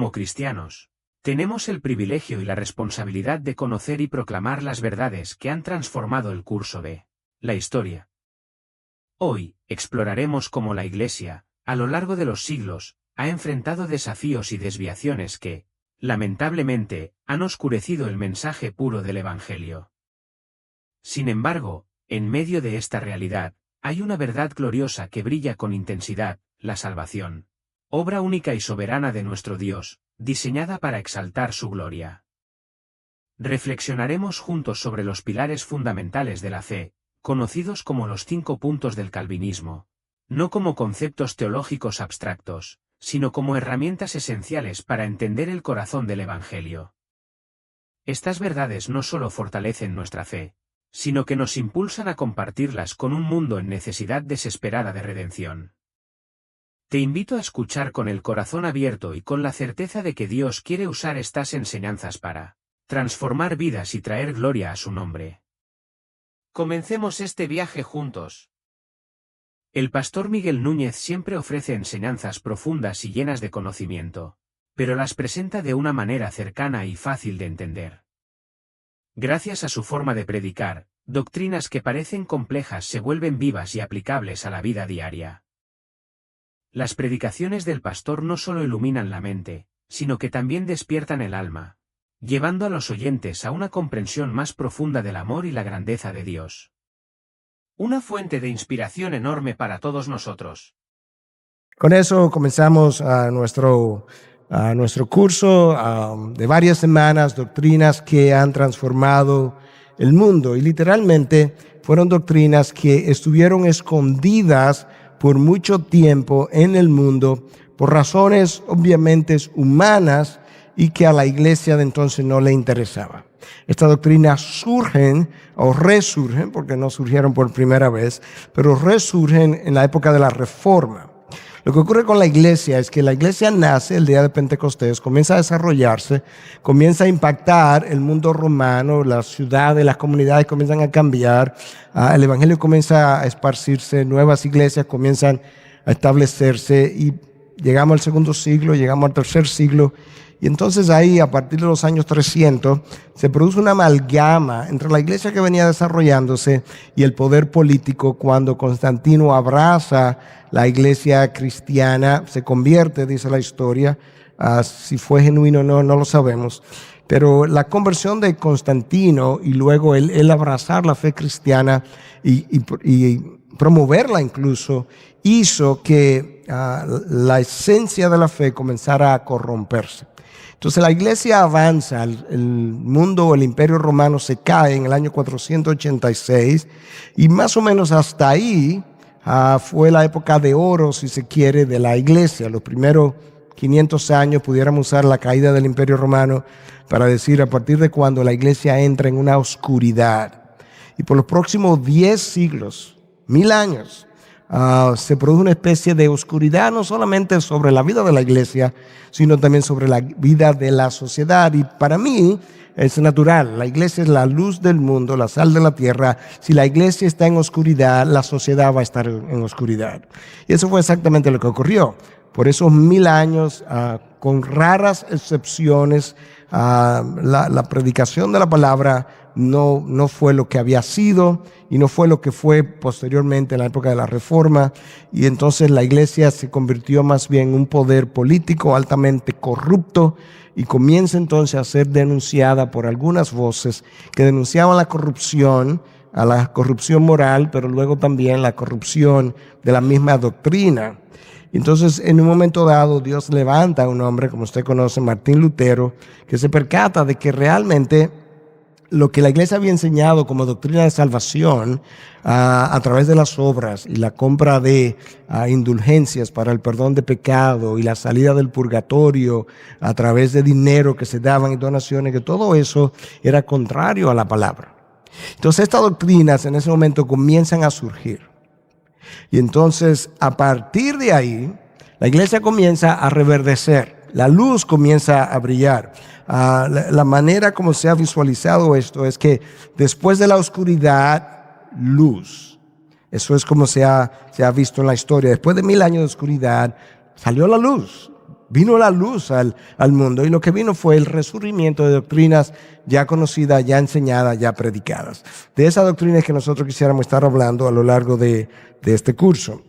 como cristianos, tenemos el privilegio y la responsabilidad de conocer y proclamar las verdades que han transformado el curso de la historia. Hoy, exploraremos cómo la Iglesia, a lo largo de los siglos, ha enfrentado desafíos y desviaciones que, lamentablemente, han oscurecido el mensaje puro del Evangelio. Sin embargo, en medio de esta realidad, hay una verdad gloriosa que brilla con intensidad: la salvación, obra única y soberana de nuestro Dios, diseñada para exaltar su gloria. Reflexionaremos juntos sobre los pilares fundamentales de la fe, conocidos como los 5 puntos del calvinismo, no como conceptos teológicos abstractos, sino como herramientas esenciales para entender el corazón del Evangelio. Estas verdades no solo fortalecen nuestra fe, sino que nos impulsan a compartirlas con un mundo en necesidad desesperada de redención. Te invito a escuchar con el corazón abierto y con la certeza de que Dios quiere usar estas enseñanzas para transformar vidas y traer gloria a su nombre. Comencemos este viaje juntos. El pastor Miguel Núñez siempre ofrece enseñanzas profundas y llenas de conocimiento, pero las presenta de una manera cercana y fácil de entender. Gracias a su forma de predicar, doctrinas que parecen complejas se vuelven vivas y aplicables a la vida diaria. Las predicaciones del pastor no solo iluminan la mente, sino que también despiertan el alma, llevando a los oyentes a una comprensión más profunda del amor y la grandeza de Dios. Una fuente de inspiración enorme para todos nosotros. Con eso comenzamos nuestro curso de varias semanas, doctrinas que han transformado el mundo. Y literalmente fueron doctrinas que estuvieron escondidas por mucho tiempo en el mundo por razones obviamente humanas y que a la iglesia de entonces no le interesaba. Estas doctrinas surgen o resurgen, porque no surgieron por primera vez, pero resurgen en la época de la Reforma. Lo que ocurre con la iglesia es que la iglesia nace el día de Pentecostés, comienza a desarrollarse, comienza a impactar el mundo romano, las ciudades, las comunidades comienzan a cambiar, el evangelio comienza a esparcirse, nuevas iglesias comienzan a establecerse y llegamos al segundo siglo, llegamos al tercer siglo. Y entonces ahí, a partir de los años 300, se produce una amalgama entre la iglesia que venía desarrollándose y el poder político cuando Constantino abraza la iglesia cristiana, se convierte, dice la historia, si fue genuino o no, no lo sabemos. Pero la conversión de Constantino y luego el abrazar la fe cristiana y promoverla incluso, hizo que la esencia de la fe comenzara a corromperse. Entonces la iglesia avanza, el mundo, el imperio romano se cae en el año 486 y más o menos hasta ahí fue la época de oro, si se quiere, de la iglesia. Los primeros 500 años pudiéramos usar la caída del imperio romano para decir a partir de cuando la iglesia entra en una oscuridad. Y por los próximos 10 siglos, 1000 años, se produce una especie de oscuridad no solamente sobre la vida de la iglesia, sino también sobre la vida de la sociedad. Y para mí es natural, la iglesia es la luz del mundo, la sal de la tierra. Si la iglesia está en oscuridad, la sociedad va a estar en oscuridad. Y eso fue exactamente lo que ocurrió. Por esos 1000 años, con raras excepciones, la predicación de la palabra no fue lo que había sido y no fue lo que fue posteriormente en la época de la Reforma, y entonces la iglesia se convirtió más bien en un poder político altamente corrupto y comienza entonces a ser denunciada por algunas voces que denunciaban la corrupción, a la corrupción moral, pero luego también la corrupción de la misma doctrina. Entonces, en un momento dado, Dios levanta a un hombre, como usted conoce, Martín Lutero, que se percata de que realmente lo que la iglesia había enseñado como doctrina de salvación a través de las obras y la compra de indulgencias para el perdón de pecado y la salida del purgatorio a través de dinero que se daban y donaciones, que todo eso era contrario a la palabra. Entonces estas doctrinas en ese momento comienzan a surgir. Y entonces a partir de ahí la iglesia comienza a reverdecer, la luz comienza a brillar. La manera como se ha visualizado esto es que después de la oscuridad, luz. Eso es como se ha visto en la historia. Después de 1000 años de oscuridad, salió la luz. Vino la luz al mundo, y lo que vino fue el resurgimiento de doctrinas ya conocidas, ya enseñadas, ya predicadas. De esas doctrinas que nosotros quisiéramos estar hablando a lo largo de este curso.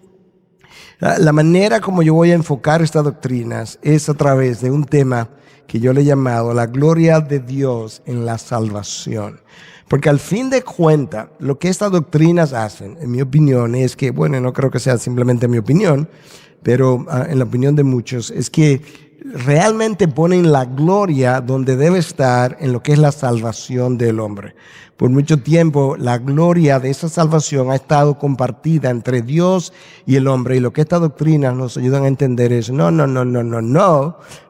La manera como yo voy a enfocar estas doctrinas es a través de un tema que yo le he llamado la gloria de Dios en la salvación. Porque al fin de cuentas, lo que estas doctrinas hacen, en mi opinión, es que, bueno, no creo que sea simplemente mi opinión, pero en la opinión de muchos, es que realmente ponen la gloria donde debe estar en lo que es la salvación del hombre. Por mucho tiempo, la gloria de esa salvación ha estado compartida entre Dios y el hombre, y lo que estas doctrinas nos ayudan a entender es, no.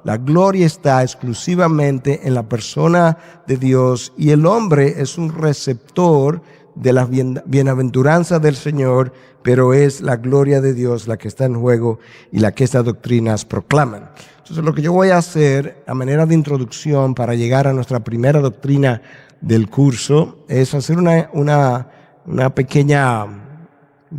La gloria está exclusivamente en la persona de Dios, y el hombre es un receptor de las bienaventuranzas del Señor, pero es la gloria de Dios la que está en juego y la que estas doctrinas proclaman. Entonces, lo que yo voy a hacer a manera de introducción para llegar a nuestra primera doctrina del curso es hacer un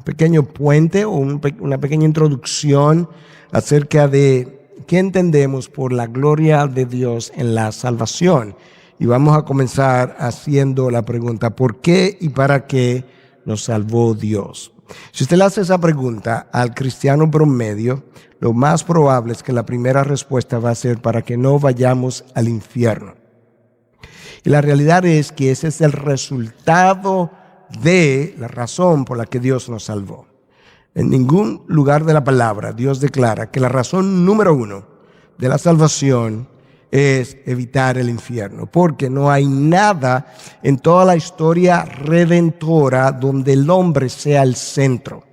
pequeño puente o una pequeña introducción acerca de qué entendemos por la gloria de Dios en la salvación. Y vamos a comenzar haciendo la pregunta, ¿por qué y para qué nos salvó Dios? Si usted le hace esa pregunta al cristiano promedio, lo más probable es que la primera respuesta va a ser para que no vayamos al infierno. Y la realidad es que ese es el resultado de la razón por la que Dios nos salvó. En ningún lugar de la palabra Dios declara que la razón número uno de la salvación es evitar el infierno, porque no hay nada en toda la historia redentora donde el hombre sea el centro.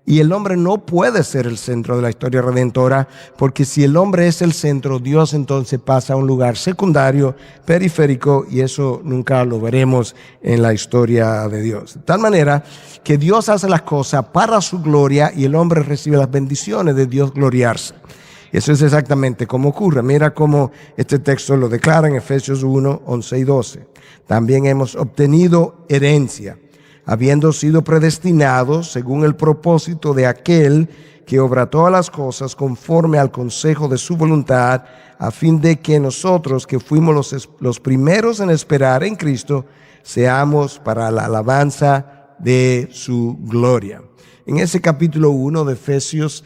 Y el hombre no puede ser el centro de la historia redentora, porque si el hombre es el centro, Dios entonces pasa a un lugar secundario, periférico, y eso nunca lo veremos en la historia de Dios. De tal manera que Dios hace las cosas para su gloria y el hombre recibe las bendiciones de Dios gloriarse. Eso es exactamente como ocurre. Mira cómo este texto lo declara en Efesios 1, 11 y 12. También hemos obtenido herencia, habiendo sido predestinados según el propósito de aquel que obra todas las cosas conforme al consejo de su voluntad, a fin de que nosotros, que fuimos los primeros en esperar en Cristo, seamos para la alabanza de su gloria. En ese capítulo 1 de Efesios,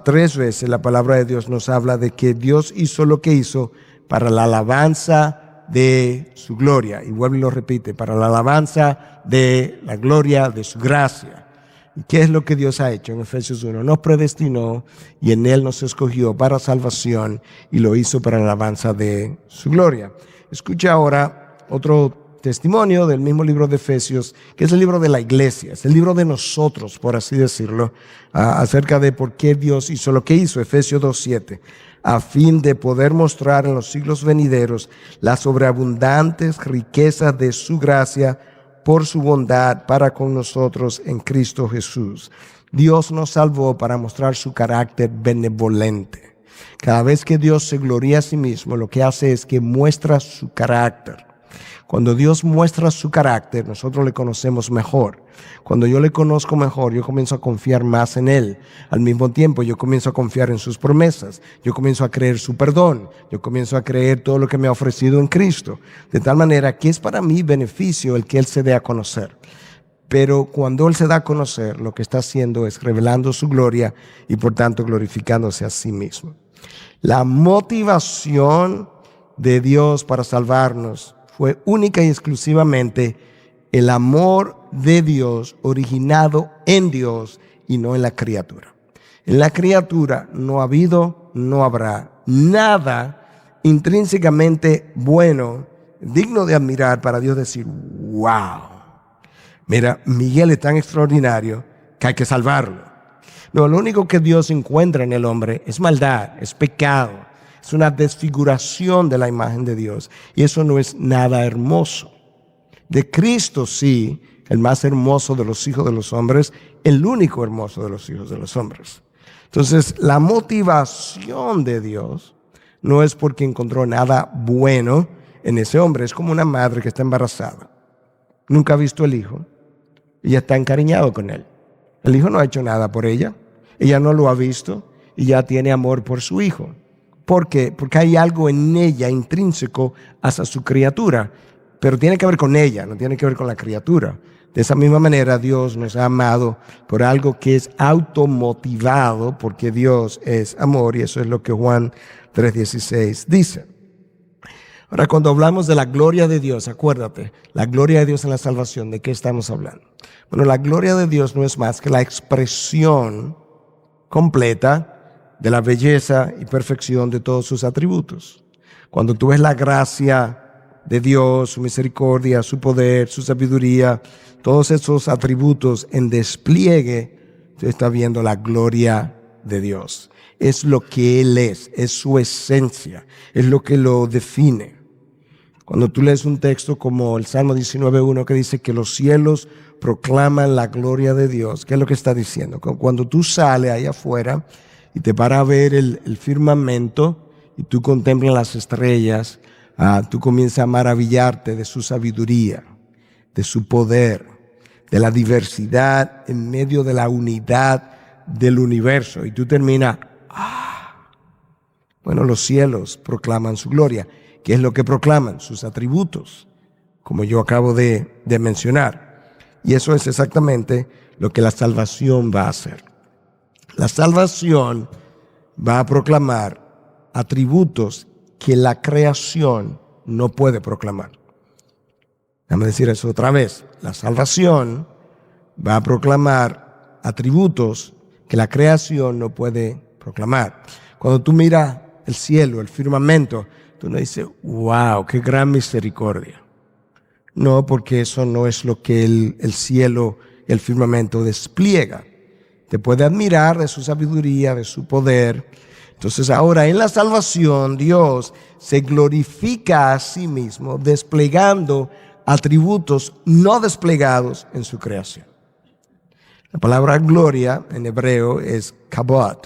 3 veces la palabra de Dios nos habla de que Dios hizo lo que hizo para la alabanza de su gloria. Y vuelve y lo repite, para la alabanza de la gloria de su gracia. ¿Y qué es lo que Dios ha hecho en Efesios 1? Nos predestinó y en Él nos escogió para salvación y lo hizo para la alabanza de su gloria. Escucha ahora otro testimonio del mismo libro de Efesios, que es el libro de la iglesia, es el libro de nosotros, por así decirlo, acerca de por qué Dios hizo lo que hizo. Efesios 2:7, a fin de poder mostrar en los siglos venideros las sobreabundantes riquezas de su gracia por su bondad para con nosotros en Cristo Jesús. Dios nos salvó para mostrar su carácter benevolente. Cada vez que Dios se gloria a sí mismo, lo que hace es que muestra su carácter. Cuando Dios muestra su carácter, nosotros le conocemos mejor. Cuando yo le conozco mejor, yo comienzo a confiar más en Él. Al mismo tiempo, yo comienzo a confiar en sus promesas. Yo comienzo a creer su perdón. Yo comienzo a creer todo lo que me ha ofrecido en Cristo. De tal manera que es para mí beneficio el que Él se dé a conocer. Pero cuando Él se da a conocer, lo que está haciendo es revelando su gloria y por tanto glorificándose a sí mismo. La motivación de Dios para salvarnos fue única y exclusivamente el amor de Dios originado en Dios y no en la criatura. En la criatura no ha habido, no habrá nada intrínsecamente bueno, digno de admirar para Dios decir, wow, mira, Miguel es tan extraordinario que hay que salvarlo. No, lo único que Dios encuentra en el hombre es maldad, es pecado. Es una desfiguración de la imagen de Dios. Y eso no es nada hermoso. De Cristo sí, el más hermoso de los hijos de los hombres, el único hermoso de los hijos de los hombres. Entonces, la motivación de Dios no es porque encontró nada bueno en ese hombre. Es como una madre que está embarazada. Nunca ha visto el hijo. Ella está encariñado con él. El hijo no ha hecho nada por ella. Ella no lo ha visto y ya tiene amor por su hijo. ¿Por qué? Porque hay algo en ella intrínseco hacia su criatura, pero tiene que ver con ella, no tiene que ver con la criatura. De esa misma manera, Dios nos ha amado por algo que es automotivado, porque Dios es amor, y eso es lo que Juan 3:16 dice. Ahora, cuando hablamos de la gloria de Dios, acuérdate, la gloria de Dios en la salvación, ¿de qué estamos hablando? Bueno, la gloria de Dios no es más que la expresión completa de la belleza y perfección de todos sus atributos. Cuando tú ves la gracia de Dios, su misericordia, su poder, su sabiduría, todos esos atributos en despliegue, tú estás viendo la gloria de Dios. Es lo que Él es su esencia, es lo que lo define. Cuando tú lees un texto como el Salmo 19:1 que dice que los cielos proclaman la gloria de Dios, ¿qué es lo que está diciendo? Cuando tú sales ahí afuera y te paras a ver el firmamento y tú contemplas las estrellas, tú comienzas a maravillarte de su sabiduría, de su poder, de la diversidad en medio de la unidad del universo. Y tú terminas, bueno, los cielos proclaman su gloria. ¿Qué es lo que proclaman? Sus atributos, como yo acabo de mencionar. Y eso es exactamente lo que la salvación va a hacer. La salvación va a proclamar atributos que la creación no puede proclamar. Déjame decir eso otra vez. La salvación va a proclamar atributos que la creación no puede proclamar. Cuando tú miras el cielo, el firmamento, tú no dices, wow, qué gran misericordia. No, porque eso no es lo que el cielo, el firmamento despliega. Te puede admirar de su sabiduría, de su poder. Entonces ahora en la salvación Dios se glorifica a sí mismo desplegando atributos no desplegados en su creación. La palabra gloria en hebreo es kabod,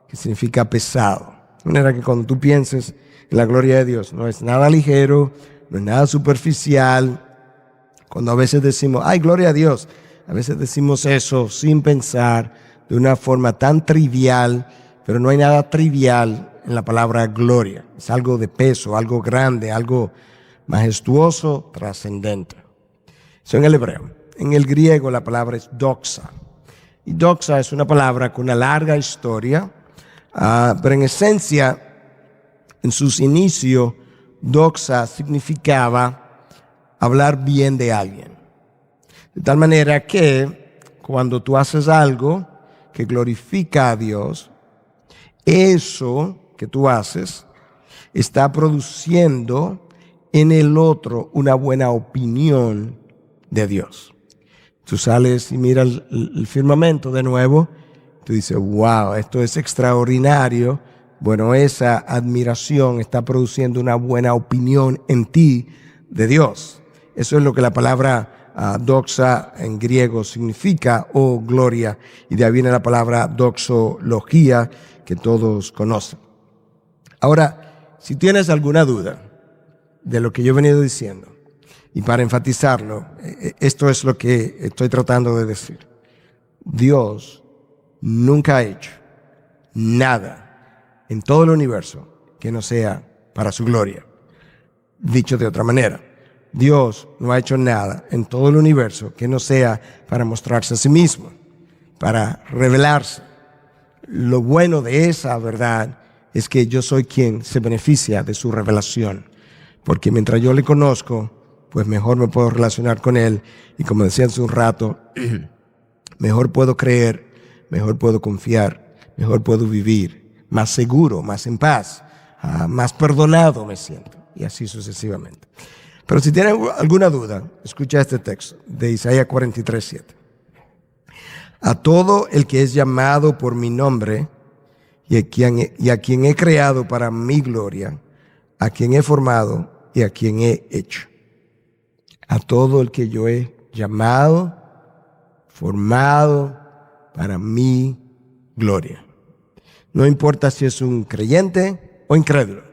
que significa pesado. De manera que cuando tú pienses en la gloria de Dios, no es nada ligero, no es nada superficial. Cuando a veces decimos, ay, gloria a Dios, a veces decimos eso sin pensar, de una forma tan trivial, pero no hay nada trivial en la palabra gloria. Es algo de peso, algo grande, algo majestuoso, trascendente. Eso en el hebreo. En el griego la palabra es doxa. Y doxa es una palabra con una larga historia, pero en esencia, en sus inicios, doxa significaba hablar bien de alguien. De tal manera que cuando tú haces algo que glorifica a Dios, eso que tú haces está produciendo en el otro una buena opinión de Dios. Tú sales y miras el firmamento de nuevo, tú dices, wow, esto es extraordinario. Bueno, esa admiración está produciendo una buena opinión en ti de Dios. Eso es lo que la palabra doxa en griego significa, o gloria, y de ahí viene la palabra doxología, que todos conocen. Ahora, si tienes alguna duda de lo que yo he venido diciendo, y para enfatizarlo, esto es lo que estoy tratando de decir. Dios nunca ha hecho nada en todo el universo que no sea para su gloria. Dicho de otra manera, Dios no ha hecho nada en todo el universo que no sea para mostrarse a sí mismo, para revelarse. Lo bueno de esa verdad es que yo soy quien se beneficia de su revelación, porque mientras yo le conozco, pues mejor me puedo relacionar con Él, y como decía hace un rato, mejor puedo creer, mejor puedo confiar, mejor puedo vivir, más seguro, más en paz, más perdonado me siento, y así sucesivamente. Pero si tienen alguna duda, escucha este texto de Isaías 43:7. A todo el que es llamado por mi nombre y a quien he creado para mi gloria, a quien he formado y a quien he hecho. A todo el que yo he llamado, formado para mi gloria. No importa si es un creyente o incrédulo.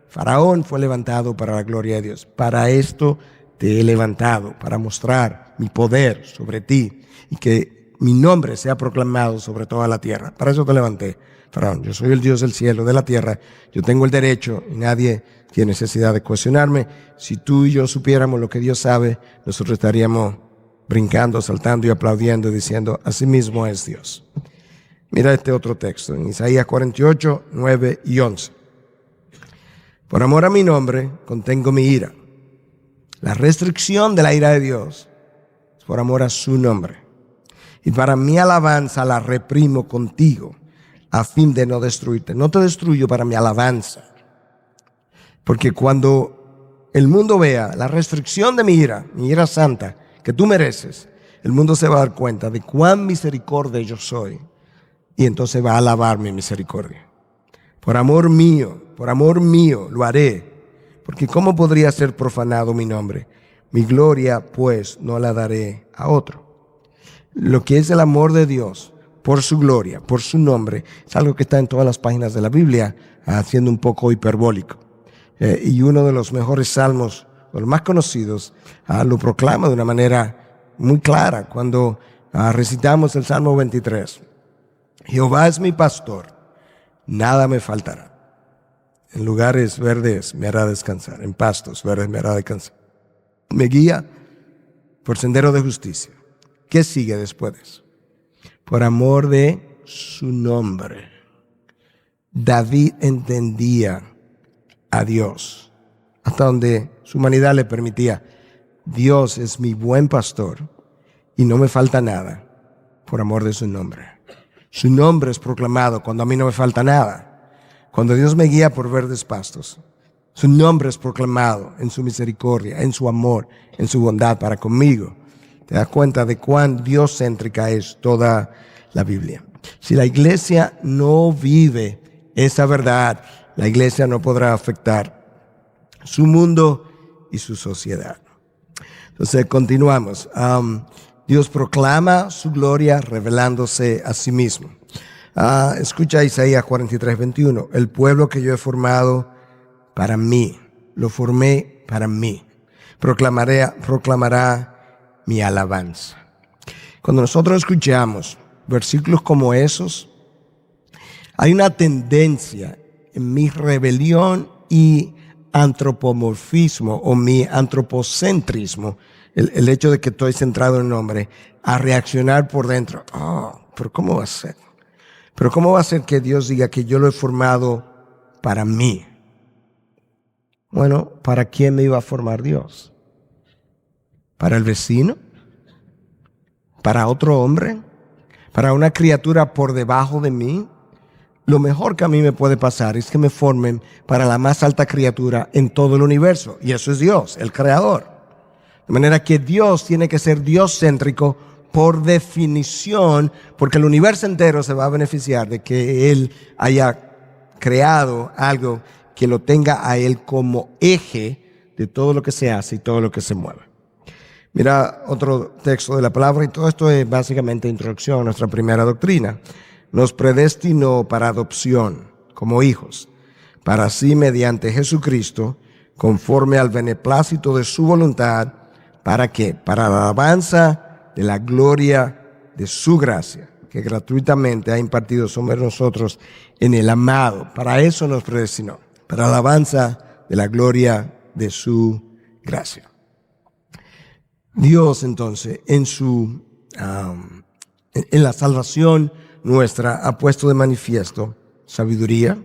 Faraón fue levantado para la gloria de Dios. Para esto te he levantado, para mostrar mi poder sobre ti y que mi nombre sea proclamado sobre toda la tierra. Para eso te levanté, Faraón. Yo soy el Dios del cielo, de la tierra. Yo tengo el derecho y nadie tiene necesidad de cuestionarme. Si tú y yo supiéramos lo que Dios sabe, nosotros estaríamos brincando, saltando y aplaudiendo, diciendo, así mismo es Dios. Mira este otro texto, en Isaías 48, 9 y 11. Por amor a mi nombre, contengo mi ira. La restricción de la ira de Dios es por amor a su nombre. Y para mi alabanza la reprimo contigo, a fin de no destruirte. No te destruyo para mi alabanza. Porque cuando el mundo vea la restricción de mi ira santa, que tú mereces, el mundo se va a dar cuenta de cuán misericordia yo soy. Y entonces va a alabar mi misericordia. Por amor mío lo haré. Porque ¿cómo podría ser profanado mi nombre? Mi gloria, pues, no la daré a otro. Lo que es el amor de Dios por su gloria, por su nombre, es algo que está en todas las páginas de la Biblia, siendo un poco hiperbólico. Y uno de los mejores salmos, o los más conocidos, lo proclama de una manera muy clara cuando recitamos el Salmo 23. Jehová es mi pastor, nada me faltará. En lugares verdes me hará descansar, en pastos verdes me hará descansar. Me guía por sendero de justicia. ¿Qué sigue después de eso? Por amor de su nombre. David entendía a Dios hasta donde su humanidad le permitía. Dios es mi buen pastor y no me falta nada por amor de su nombre. Su nombre es proclamado cuando a mí no me falta nada. Cuando Dios me guía por verdes pastos, su nombre es proclamado en su misericordia, en su amor, en su bondad para conmigo. Te das cuenta de cuán dioscéntrica es toda la Biblia. Si la iglesia no vive esa verdad, la iglesia no podrá afectar su mundo y su sociedad. Entonces continuamos. Dios proclama su gloria revelándose a sí mismo. Escucha Isaías 43, 21. El pueblo que yo he formado para mí, lo formé para mí. Proclamará mi alabanza. Cuando nosotros escuchamos versículos como esos, hay una tendencia en mi rebelión y antropomorfismo o mi antropocentrismo, el hecho de que estoy centrado en el hombre, a reaccionar por dentro. Pero ¿cómo va a ser? Pero ¿cómo va a ser que Dios diga que yo lo he formado para mí? Bueno, ¿para quién me iba a formar Dios? ¿Para el vecino? ¿Para otro hombre? ¿Para una criatura por debajo de mí? Lo mejor que a mí me puede pasar es que me formen para la más alta criatura en todo el universo. Y eso es Dios, el creador. De manera que Dios tiene que ser Dios-céntrico por definición, porque el universo entero se va a beneficiar de que Él haya creado algo que lo tenga a Él como eje de todo lo que se hace y todo lo que se mueve. Mira otro texto de la palabra, y todo esto es básicamente introducción a nuestra primera doctrina. Nos predestinó para adopción como hijos, para así mediante Jesucristo, conforme al beneplácito de su voluntad, ¿para qué? Para la alabanza de la gloria de su gracia, que gratuitamente ha impartido sobre nosotros en el amado. Para eso nos predestinó, para la alabanza de la gloria de su gracia. Dios entonces en la salvación nuestra ha puesto de manifiesto sabiduría,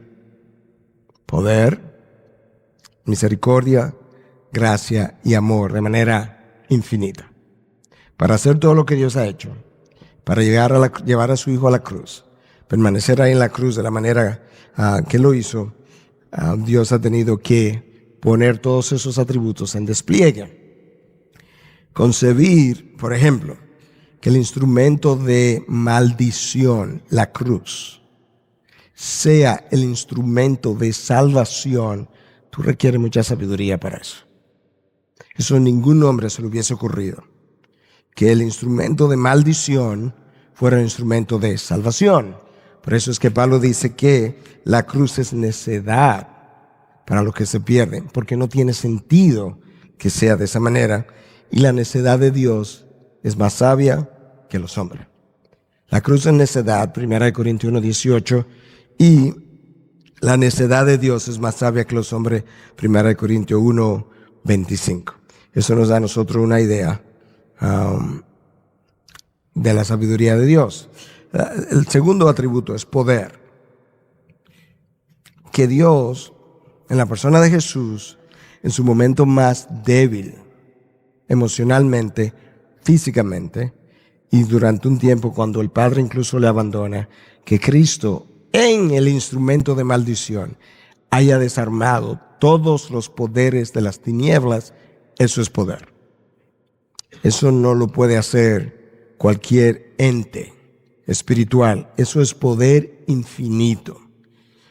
poder, misericordia, gracia y amor de manera infinita. Para hacer todo lo que Dios ha hecho, para llevar a su Hijo a la cruz, permanecer ahí en la cruz de la manera que lo hizo, Dios ha tenido que poner todos esos atributos en despliegue. Concebir, por ejemplo, que el instrumento de maldición, la cruz, sea el instrumento de salvación, tú requieres mucha sabiduría para eso. Eso a ningún hombre se le hubiese ocurrido. Que el instrumento de maldición fuera el instrumento de salvación. Por eso es que Pablo dice que la cruz es necedad para los que se pierden, porque no tiene sentido que sea de esa manera, y la necedad de Dios es más sabia que los hombres. La cruz es necedad, 1 Corintios 1:18, y la necedad de Dios es más sabia que los hombres, 1 Corintios 1:25. Eso nos da a nosotros una idea de la sabiduría de Dios. El segundo atributo es poder. Que Dios, en la persona de Jesús, en su momento más débil, emocionalmente, físicamente, y durante un tiempo cuando el Padre incluso le abandona, que Cristo, en el instrumento de maldición, haya desarmado todos los poderes de las tinieblas, eso es poder. Eso no lo puede hacer cualquier ente espiritual. Eso es poder infinito.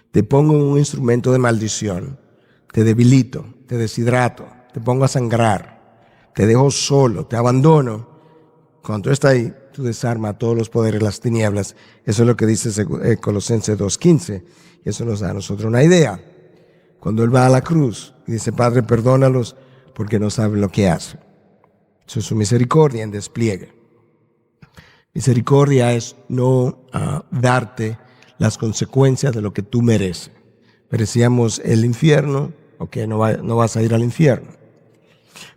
Te pongo en un instrumento de maldición, te debilito, te deshidrato, te pongo a sangrar, te dejo solo, te abandono. Cuando tú estás ahí, tú desarmas todos los poderes de las tinieblas. Eso es lo que dice Colosenses 2:15. Y eso nos da a nosotros una idea. Cuando Él va a la cruz y dice, Padre, perdónalos porque no saben lo que hacen. Eso es su misericordia en despliegue. Misericordia es no darte las consecuencias de lo que tú mereces. Merecíamos el infierno, no vas a ir al infierno.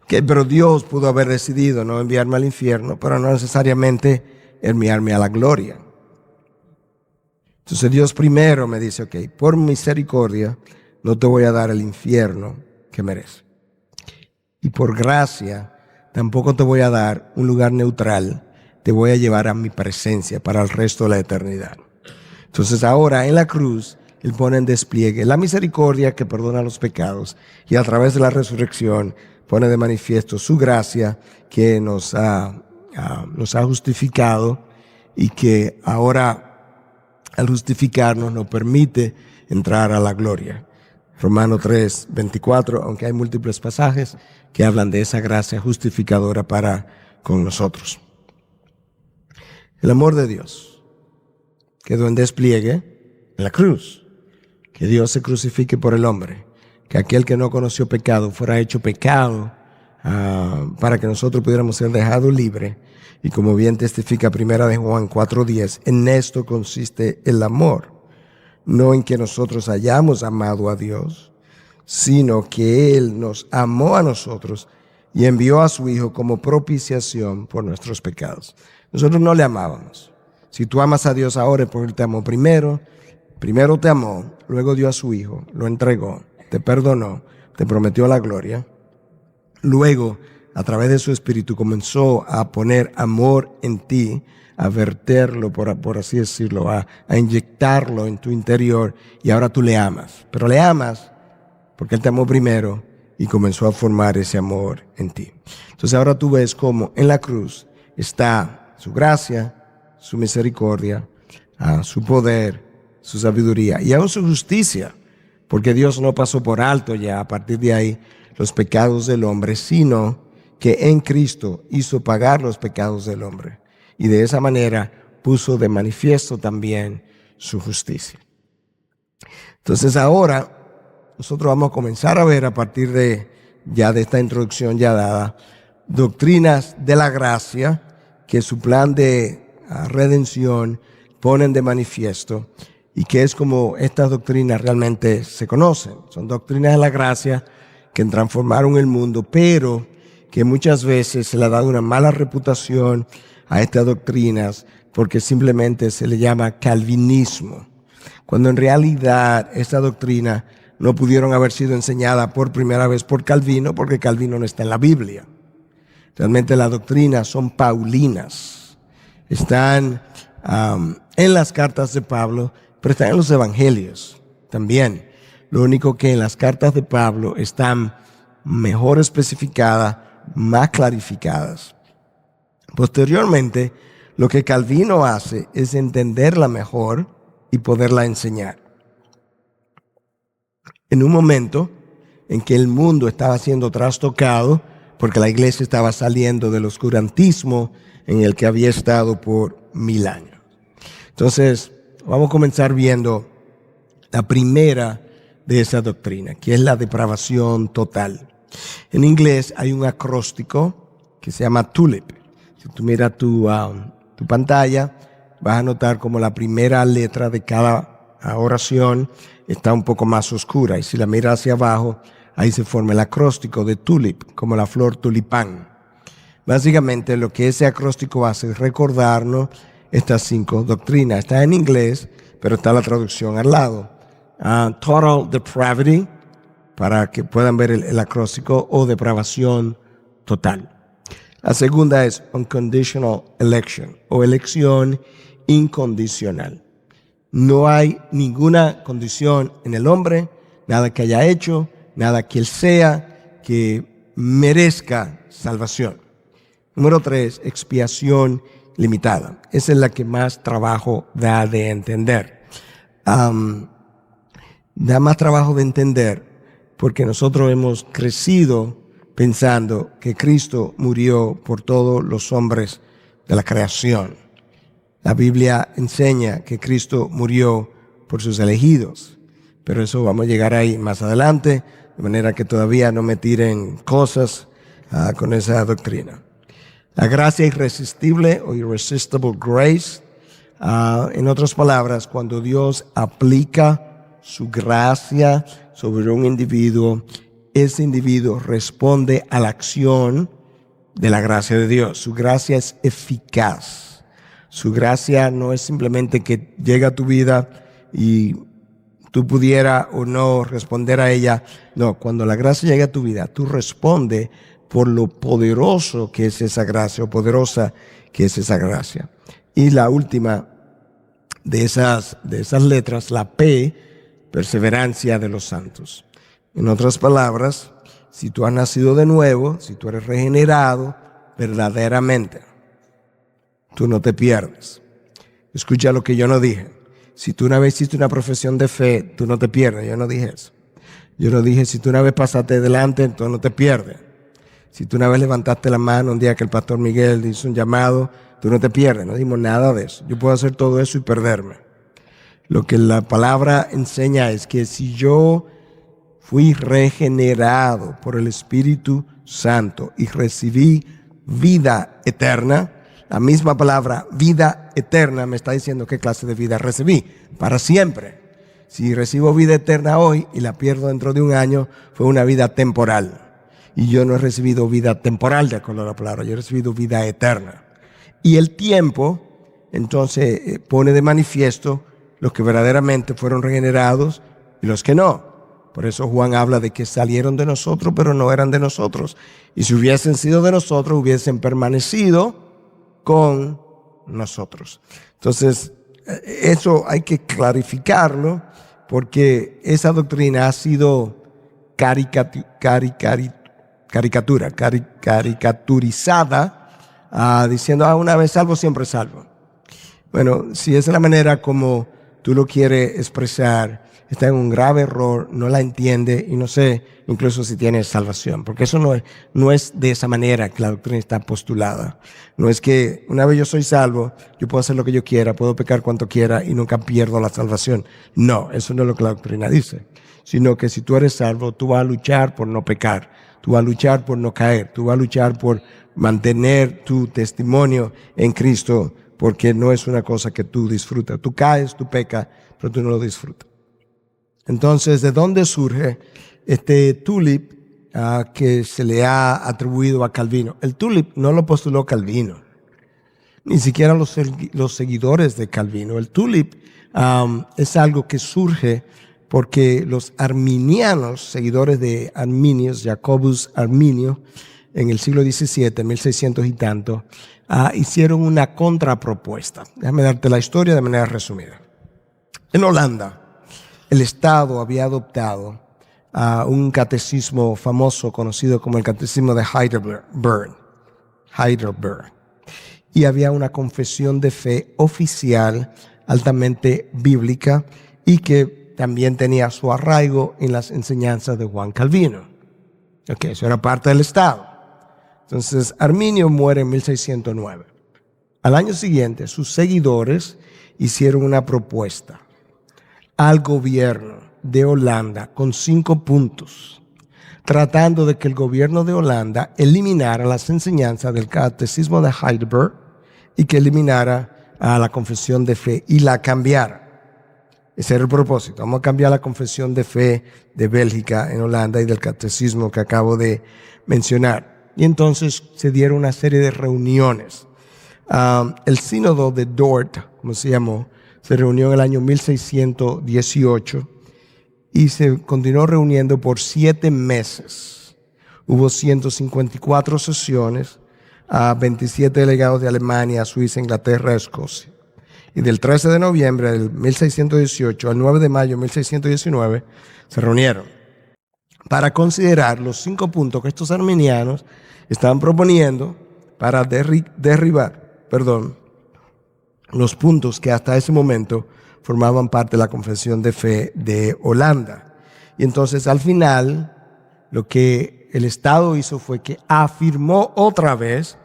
Pero Dios pudo haber decidido no enviarme al infierno, pero no necesariamente enviarme a la gloria. Entonces Dios primero me dice, por misericordia no te voy a dar el infierno que mereces. Y por gracia tampoco te voy a dar un lugar neutral, te voy a llevar a mi presencia para el resto de la eternidad. Entonces ahora en la cruz, Él pone en despliegue la misericordia que perdona los pecados y a través de la resurrección pone de manifiesto su gracia que nos ha justificado y que ahora al justificarnos nos permite entrar a la gloria. Romanos 3:24, aunque hay múltiples pasajes que hablan de esa gracia justificadora para con nosotros. El amor de Dios quedó en despliegue en la cruz. Que Dios se crucifique por el hombre. Que aquel que no conoció pecado fuera hecho pecado para que nosotros pudiéramos ser dejados libres. Y como bien testifica 1 de Juan 4:10, en esto consiste el amor. No en que nosotros hayamos amado a Dios, sino que Él nos amó a nosotros y envió a su Hijo como propiciación por nuestros pecados. Nosotros no le amábamos. Si tú amas a Dios ahora es porque Él te amó primero te amó, luego dio a su Hijo, lo entregó, te perdonó, te prometió la gloria. Luego, a través de su Espíritu, comenzó a poner amor en ti, a verterlo, por así decirlo, a inyectarlo en tu interior, y ahora tú le amas. Pero le amas porque Él te amó primero y comenzó a formar ese amor en ti. Entonces ahora tú ves cómo en la cruz está su gracia, su misericordia, su poder, su sabiduría y aún su justicia, porque Dios no pasó por alto ya a partir de ahí los pecados del hombre, sino que en Cristo hizo pagar los pecados del hombre y de esa manera puso de manifiesto también su justicia. Entonces ahora nosotros vamos a comenzar a ver a partir de esta introducción ya dada, doctrinas de la gracia que su plan de redención ponen de manifiesto y que es como estas doctrinas realmente se conocen. Son doctrinas de la gracia que transformaron el mundo, pero que muchas veces se le ha dado una mala reputación a estas doctrinas porque simplemente se le llama calvinismo, cuando en realidad esta doctrina no pudieron haber sido enseñadas por primera vez por Calvino, porque Calvino no está en la Biblia. Realmente las doctrinas son paulinas, están en las cartas de Pablo, pero están en los evangelios también. Lo único que en las cartas de Pablo están mejor especificadas, más clarificadas. Posteriormente, lo que Calvino hace es entenderla mejor y poderla enseñar. En un momento en que el mundo estaba siendo trastocado, porque la iglesia estaba saliendo del oscurantismo en el que había estado por 1000 años. Entonces, vamos a comenzar viendo la primera de esa doctrina, que es la depravación total. En inglés hay un acróstico que se llama TULIP. Si tú miras tu pantalla, vas a notar como la primera letra de cada oración está un poco más oscura. Y si la miras hacia abajo, ahí se forma el acróstico de tulip, como la flor tulipán. Básicamente lo que ese acróstico hace es recordarnos estas 5 doctrinas. Está en inglés, pero está la traducción al lado. Total depravity, para que puedan ver el acróstico, o depravación total. La segunda es unconditional election, o elección incondicional. No hay ninguna condición en el hombre, nada que haya hecho, nada que él sea, que merezca salvación. Número 3, expiación limitada. Esa es la que más trabajo da de entender. Da más trabajo de entender porque nosotros hemos crecido pensando que Cristo murió por todos los hombres de la creación. La Biblia enseña que Cristo murió por sus elegidos, pero eso vamos a llegar ahí más adelante, de manera que todavía no me tiren cosas con esa doctrina. La gracia irresistible o irresistible grace, en otras palabras, cuando Dios aplica su gracia sobre un individuo, ese individuo responde a la acción de la gracia de Dios. Su gracia es eficaz. Su gracia no es simplemente que llega a tu vida y tú pudiera o no responder a ella. No, cuando la gracia llega a tu vida, tú respondes por lo poderoso que es esa gracia, o poderosa que es esa gracia. Y la última de esas letras, la P, perseverancia de los santos. En otras palabras, si tú has nacido de nuevo, si tú eres regenerado, verdaderamente, tú no te pierdes. Escucha lo que yo no dije. Si tú una vez hiciste una profesión de fe, tú no te pierdes. Yo no dije eso. Yo no dije, si tú una vez pasaste delante, tú no te pierdes. Si tú una vez levantaste la mano un día que el pastor Miguel hizo un llamado, tú no te pierdes. No dimos nada de eso. Yo puedo hacer todo eso y perderme. Lo que la palabra enseña es que si yo fui regenerado por el Espíritu Santo y recibí vida eterna, la misma palabra vida eterna me está diciendo qué clase de vida recibí. Para siempre. Si recibo vida eterna hoy y la pierdo dentro de un año, fue una vida temporal. Y yo no he recibido vida temporal, de acuerdo a la palabra, yo he recibido vida eterna. Y el tiempo, entonces, pone de manifiesto los que verdaderamente fueron regenerados y los que no. Por eso Juan habla de que salieron de nosotros, pero no eran de nosotros. Y si hubiesen sido de nosotros, hubiesen permanecido con nosotros. Entonces, eso hay que clarificarlo, porque esa doctrina ha sido caricaturizada, diciendo, una vez salvo, siempre salvo. Bueno, si esa es la manera como tú lo quieres expresar, está en un grave error, no la entiende y no sé incluso si tiene salvación, porque eso no es de esa manera que la doctrina está postulada. No es que una vez yo soy salvo, yo puedo hacer lo que yo quiera, puedo pecar cuanto quiera y nunca pierdo la salvación. No, eso no es lo que la doctrina dice, sino que si tú eres salvo, tú vas a luchar por no pecar, tú vas a luchar por no caer, tú vas a luchar por mantener tu testimonio en Cristo, porque no es una cosa que tú disfrutas. Tú caes, tú pecas, pero tú no lo disfrutas. Entonces, ¿de dónde surge este tulip que se le ha atribuido a Calvino? El tulip no lo postuló Calvino, ni siquiera los seguidores de Calvino. El tulip es algo que surge porque los arminianos, seguidores de Arminius, Jacobus Arminio, en el siglo XVII, 1600 y tanto, hicieron una contrapropuesta. Déjame darte la historia de manera resumida. En Holanda, el Estado había adoptado un catecismo famoso conocido como el catecismo de Heidelberg. Y había una confesión de fe oficial altamente bíblica y que también tenía su arraigo en las enseñanzas de Juan Calvino. Okay, eso era parte del Estado. Entonces, Arminio muere en 1609. Al año siguiente, sus seguidores hicieron una propuesta al gobierno de Holanda con 5 puntos, tratando de que el gobierno de Holanda eliminara las enseñanzas del catecismo de Heidelberg y que eliminara a la confesión de fe y la cambiara. Ese era el propósito. Vamos a cambiar la confesión de fe de Bélgica en Holanda y del catecismo que acabo de mencionar. Y entonces se dieron una serie de reuniones. El sínodo de Dort, como se llamó, se reunió en el año 1618 y se continuó reuniendo por 7 meses. Hubo 154 sesiones a 27 delegados de Alemania, Suiza, Inglaterra, Escocia. Y del 13 de noviembre del 1618 al 9 de mayo de 1619 se reunieron para considerar los 5 puntos que estos arminianos estaban proponiendo para derribar los puntos que hasta ese momento formaban parte de la confesión de fe de Holanda. Y entonces al final lo que el Estado hizo fue que afirmó otra vez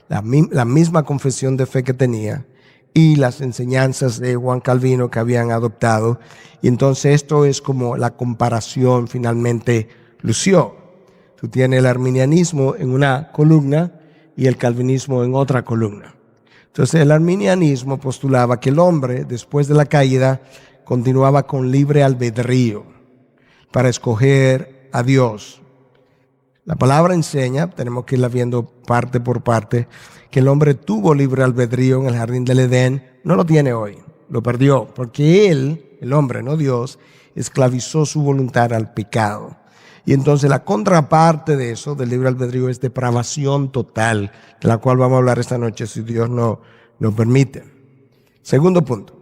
la misma confesión de fe que tenía y las enseñanzas de Juan Calvino que habían adoptado. Y entonces esto es como la comparación finalmente lució. Tú tienes el arminianismo en una columna y el calvinismo en otra columna. Entonces el arminianismo postulaba que el hombre, después de la caída, continuaba con libre albedrío para escoger a Dios. La palabra enseña, tenemos que irla viendo parte por parte, que el hombre tuvo libre albedrío en el jardín del Edén, no lo tiene hoy, lo perdió, porque él, el hombre, no Dios, esclavizó su voluntad al pecado. Y entonces la contraparte de eso, del libre albedrío, es depravación total, de la cual vamos a hablar esta noche, si Dios nos permite. Segundo punto,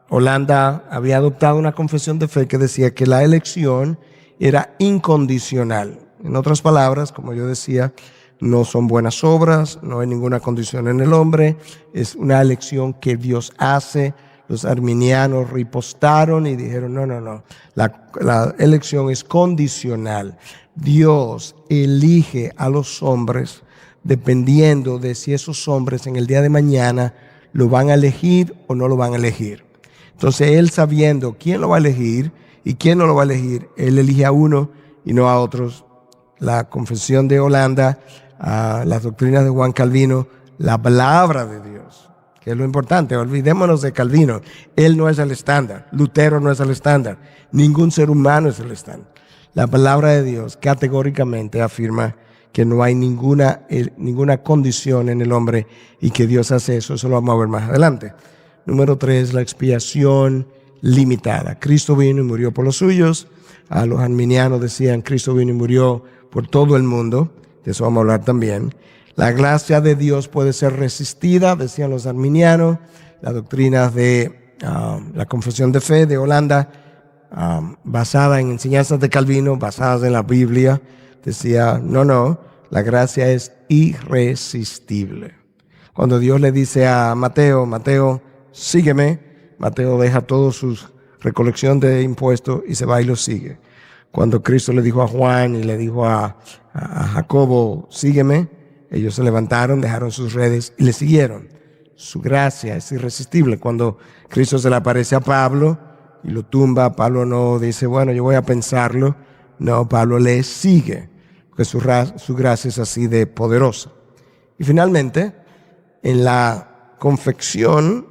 Holanda había adoptado una confesión de fe que decía que la elección era incondicional. En otras palabras, como yo decía, no son buenas obras, no hay ninguna condición en el hombre, es una elección que Dios hace. Los arminianos ripostaron y dijeron, no, la elección es condicional. Dios elige a los hombres dependiendo de si esos hombres en el día de mañana lo van a elegir o no lo van a elegir. Entonces él, sabiendo quién lo va a elegir y quién no lo va a elegir, él elige a uno y no a otros. La confesión de Holanda, las doctrinas de Juan Calvino, la palabra de Dios, que es lo importante. Olvidémonos de Calvino. Él no es el estándar. Lutero no es el estándar. Ningún ser humano es el estándar. La palabra de Dios categóricamente afirma que no hay ninguna condición en el hombre y que Dios hace eso. Eso lo vamos a ver más adelante. Número 3, la expiación limitada. Cristo vino y murió por los suyos. A los arminianos decían, Cristo vino y murió por todo el mundo. De eso vamos a hablar también. La gracia de Dios puede ser resistida, decían los arminianos. Las doctrinas de la confesión de fe de Holanda, basada en enseñanzas de Calvino, basadas en la Biblia, decía, no, la gracia es irresistible. Cuando Dios le dice a Mateo, sígueme, Mateo deja toda su recolección de impuestos y se va y lo sigue. Cuando Cristo le dijo a Juan y le dijo a Jacobo, sígueme, ellos se levantaron, dejaron sus redes y le siguieron. Su gracia es irresistible. Cuando Cristo se le aparece a Pablo y lo tumba, Pablo no dice, bueno, yo voy a pensarlo. No, Pablo le sigue, porque su gracia es así de poderosa. Y finalmente, en la confección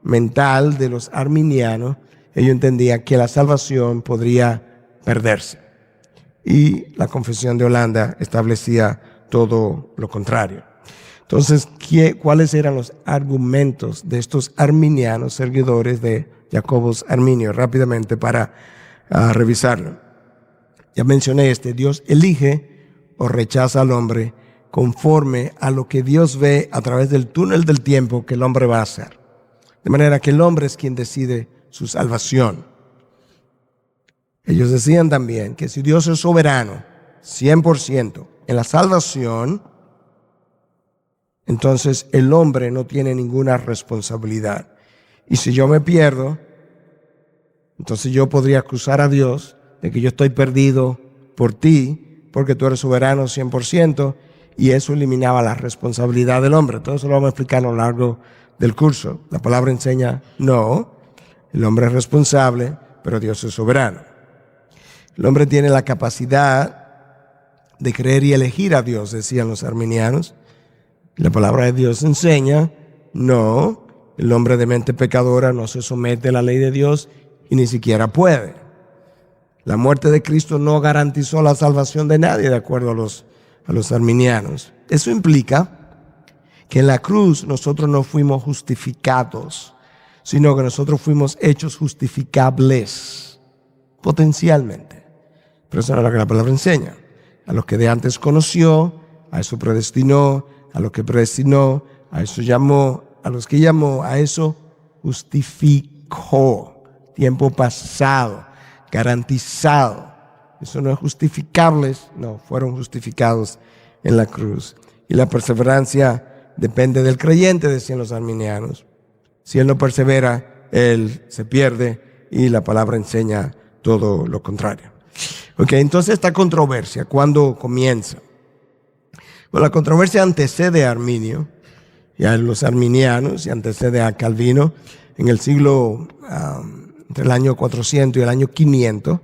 mental de los arminianos, ellos entendían que la salvación podría perderse. Y la confesión de Holanda establecía todo lo contrario. Entonces, ¿cuáles eran los argumentos de estos arminianos, seguidores de Jacobus Arminio? Rápidamente para revisarlo. Ya mencioné Dios elige o rechaza al hombre conforme a lo que Dios ve a través del túnel del tiempo que el hombre va a hacer. De manera que el hombre es quien decide su salvación. Ellos decían también que si Dios es soberano, 100% en la salvación, entonces el hombre no tiene ninguna responsabilidad. Y si yo me pierdo, entonces yo podría acusar a Dios de que yo estoy perdido por ti, porque tú eres soberano 100%, y eso eliminaba la responsabilidad del hombre. Todo eso lo vamos a explicar a lo largo del curso. La palabra enseña, no, el hombre es responsable, pero Dios es soberano. El hombre tiene la capacidad de creer y elegir a Dios, decían los arminianos. La palabra de Dios enseña No, el hombre de mente pecadora no se somete a la ley de Dios y ni siquiera puede. La muerte de Cristo no garantizó la salvación de nadie, de acuerdo a los arminianos. Eso implica que en la cruz nosotros no fuimos justificados, sino que nosotros fuimos hechos justificables, potencialmente. Pero eso no es lo que la palabra enseña. A los que de antes conoció, a eso predestinó, a los que predestinó, a eso llamó, a los que llamó, a eso justificó. Tiempo pasado, garantizado. Eso no es justificables, no, fueron justificados en la cruz. Y la perseverancia depende del creyente, decían los arminianos. Si él no persevera, él se pierde y la palabra enseña todo lo contrario. Ok, entonces esta controversia, ¿cuándo comienza? Bueno, la controversia antecede a Arminio y a los arminianos y antecede a Calvino en el siglo, entre el año 400 y el año 500.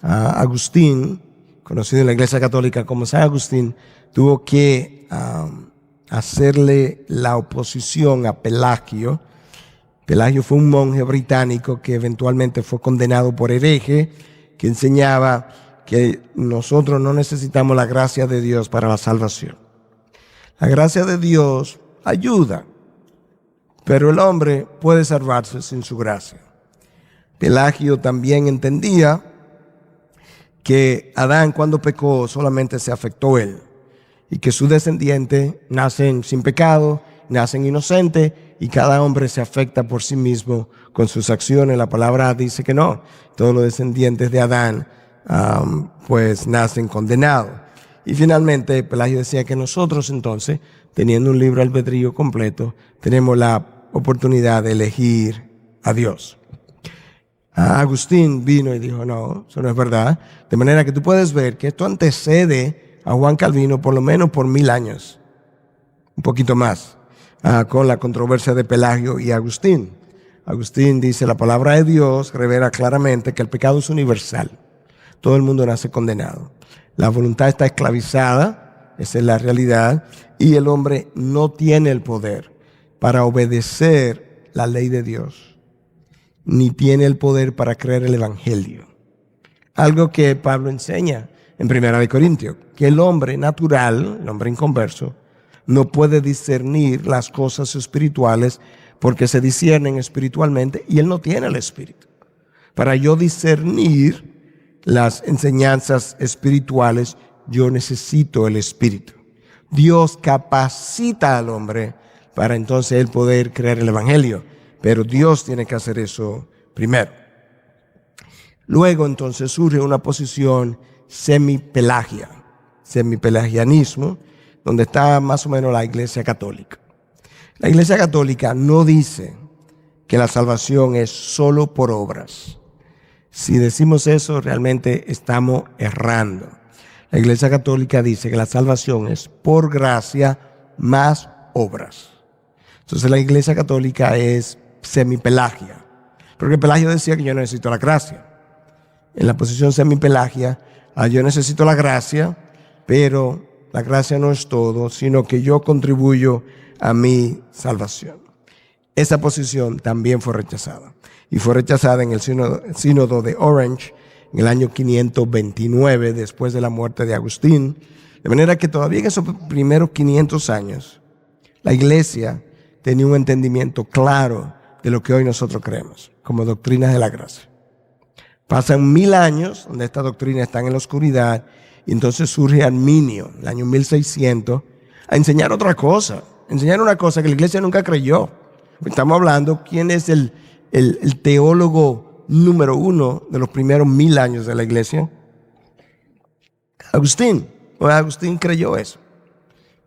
Agustín, conocido en la Iglesia Católica como San Agustín, tuvo que hacerle la oposición a Pelagio. Pelagio fue un monje británico que eventualmente fue condenado por hereje, que enseñaba que nosotros no necesitamos la gracia de Dios para la salvación. La gracia de Dios ayuda, pero el hombre puede salvarse sin su gracia. Pelagio también entendía que Adán, cuando pecó, solamente se afectó él y que sus descendientes nacen sin pecado, nacen inocentes y cada hombre se afecta por sí mismo con sus acciones. La palabra dice que no, todos los descendientes de Adán pues nacen condenados. Y finalmente Pelagio decía que nosotros entonces, teniendo un libre albedrío completo, tenemos la oportunidad de elegir a Dios. Agustín vino y dijo, no, eso no es verdad. De manera que tú puedes ver que esto antecede a Juan Calvino por lo menos por 1000 años, un poquito más, con la controversia de Pelagio y Agustín. Agustín dice, la palabra de Dios revela claramente que el pecado es universal. Todo el mundo nace condenado. La voluntad está esclavizada, esa es la realidad, y el hombre no tiene el poder para obedecer la ley de Dios, ni tiene el poder para creer el evangelio. Algo que Pablo enseña en 1 Corintios, que el hombre natural, el hombre inconverso, no puede discernir las cosas espirituales porque se disciernen espiritualmente y él no tiene el espíritu. Para yo discernir las enseñanzas espirituales, yo necesito el espíritu. Dios capacita al hombre para entonces él poder creer el evangelio, pero Dios tiene que hacer eso primero. Luego entonces surge una posición semipelagianismo, donde está más o menos la Iglesia Católica. La Iglesia Católica no dice que la salvación es solo por obras. Si decimos eso, realmente estamos errando. La Iglesia Católica dice que la salvación es por gracia más obras. Entonces la Iglesia Católica es semipelagia, porque Pelagio decía que yo no necesito la gracia. En la posición semipelagia, yo necesito la gracia, pero la gracia no es todo, sino que yo contribuyo a mi salvación. Esa posición también fue rechazada. Y fue rechazada en el sínodo de Orange en el año 529, después de la muerte de Agustín. De manera que todavía en esos primeros 500 años, la Iglesia tenía un entendimiento claro de lo que hoy nosotros creemos, como doctrinas de la gracia. Pasan 1000 años donde estas doctrinas están en la oscuridad, y entonces surge Arminio, en el año 1600, a enseñar otra cosa, enseñar una cosa que la Iglesia nunca creyó. Estamos hablando, ¿quién es el teólogo número 1 de los primeros 1000 años de la Iglesia? Agustín. Pues Agustín creyó eso.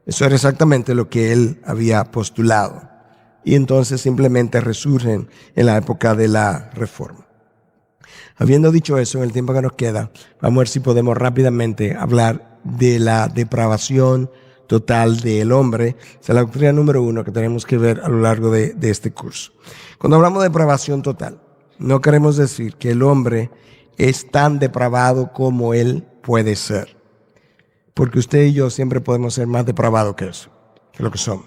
Eso era exactamente lo que él había postulado. Y entonces simplemente resurgen en la época de la Reforma. Habiendo dicho eso, en el tiempo que nos queda, vamos a ver si podemos rápidamente hablar de la depravación total del hombre. Esa es la doctrina número 1 que tenemos que ver a lo largo de este curso. Cuando hablamos de depravación total, no queremos decir que el hombre es tan depravado como él puede ser. Porque usted y yo siempre podemos ser más depravados que eso, que lo que somos.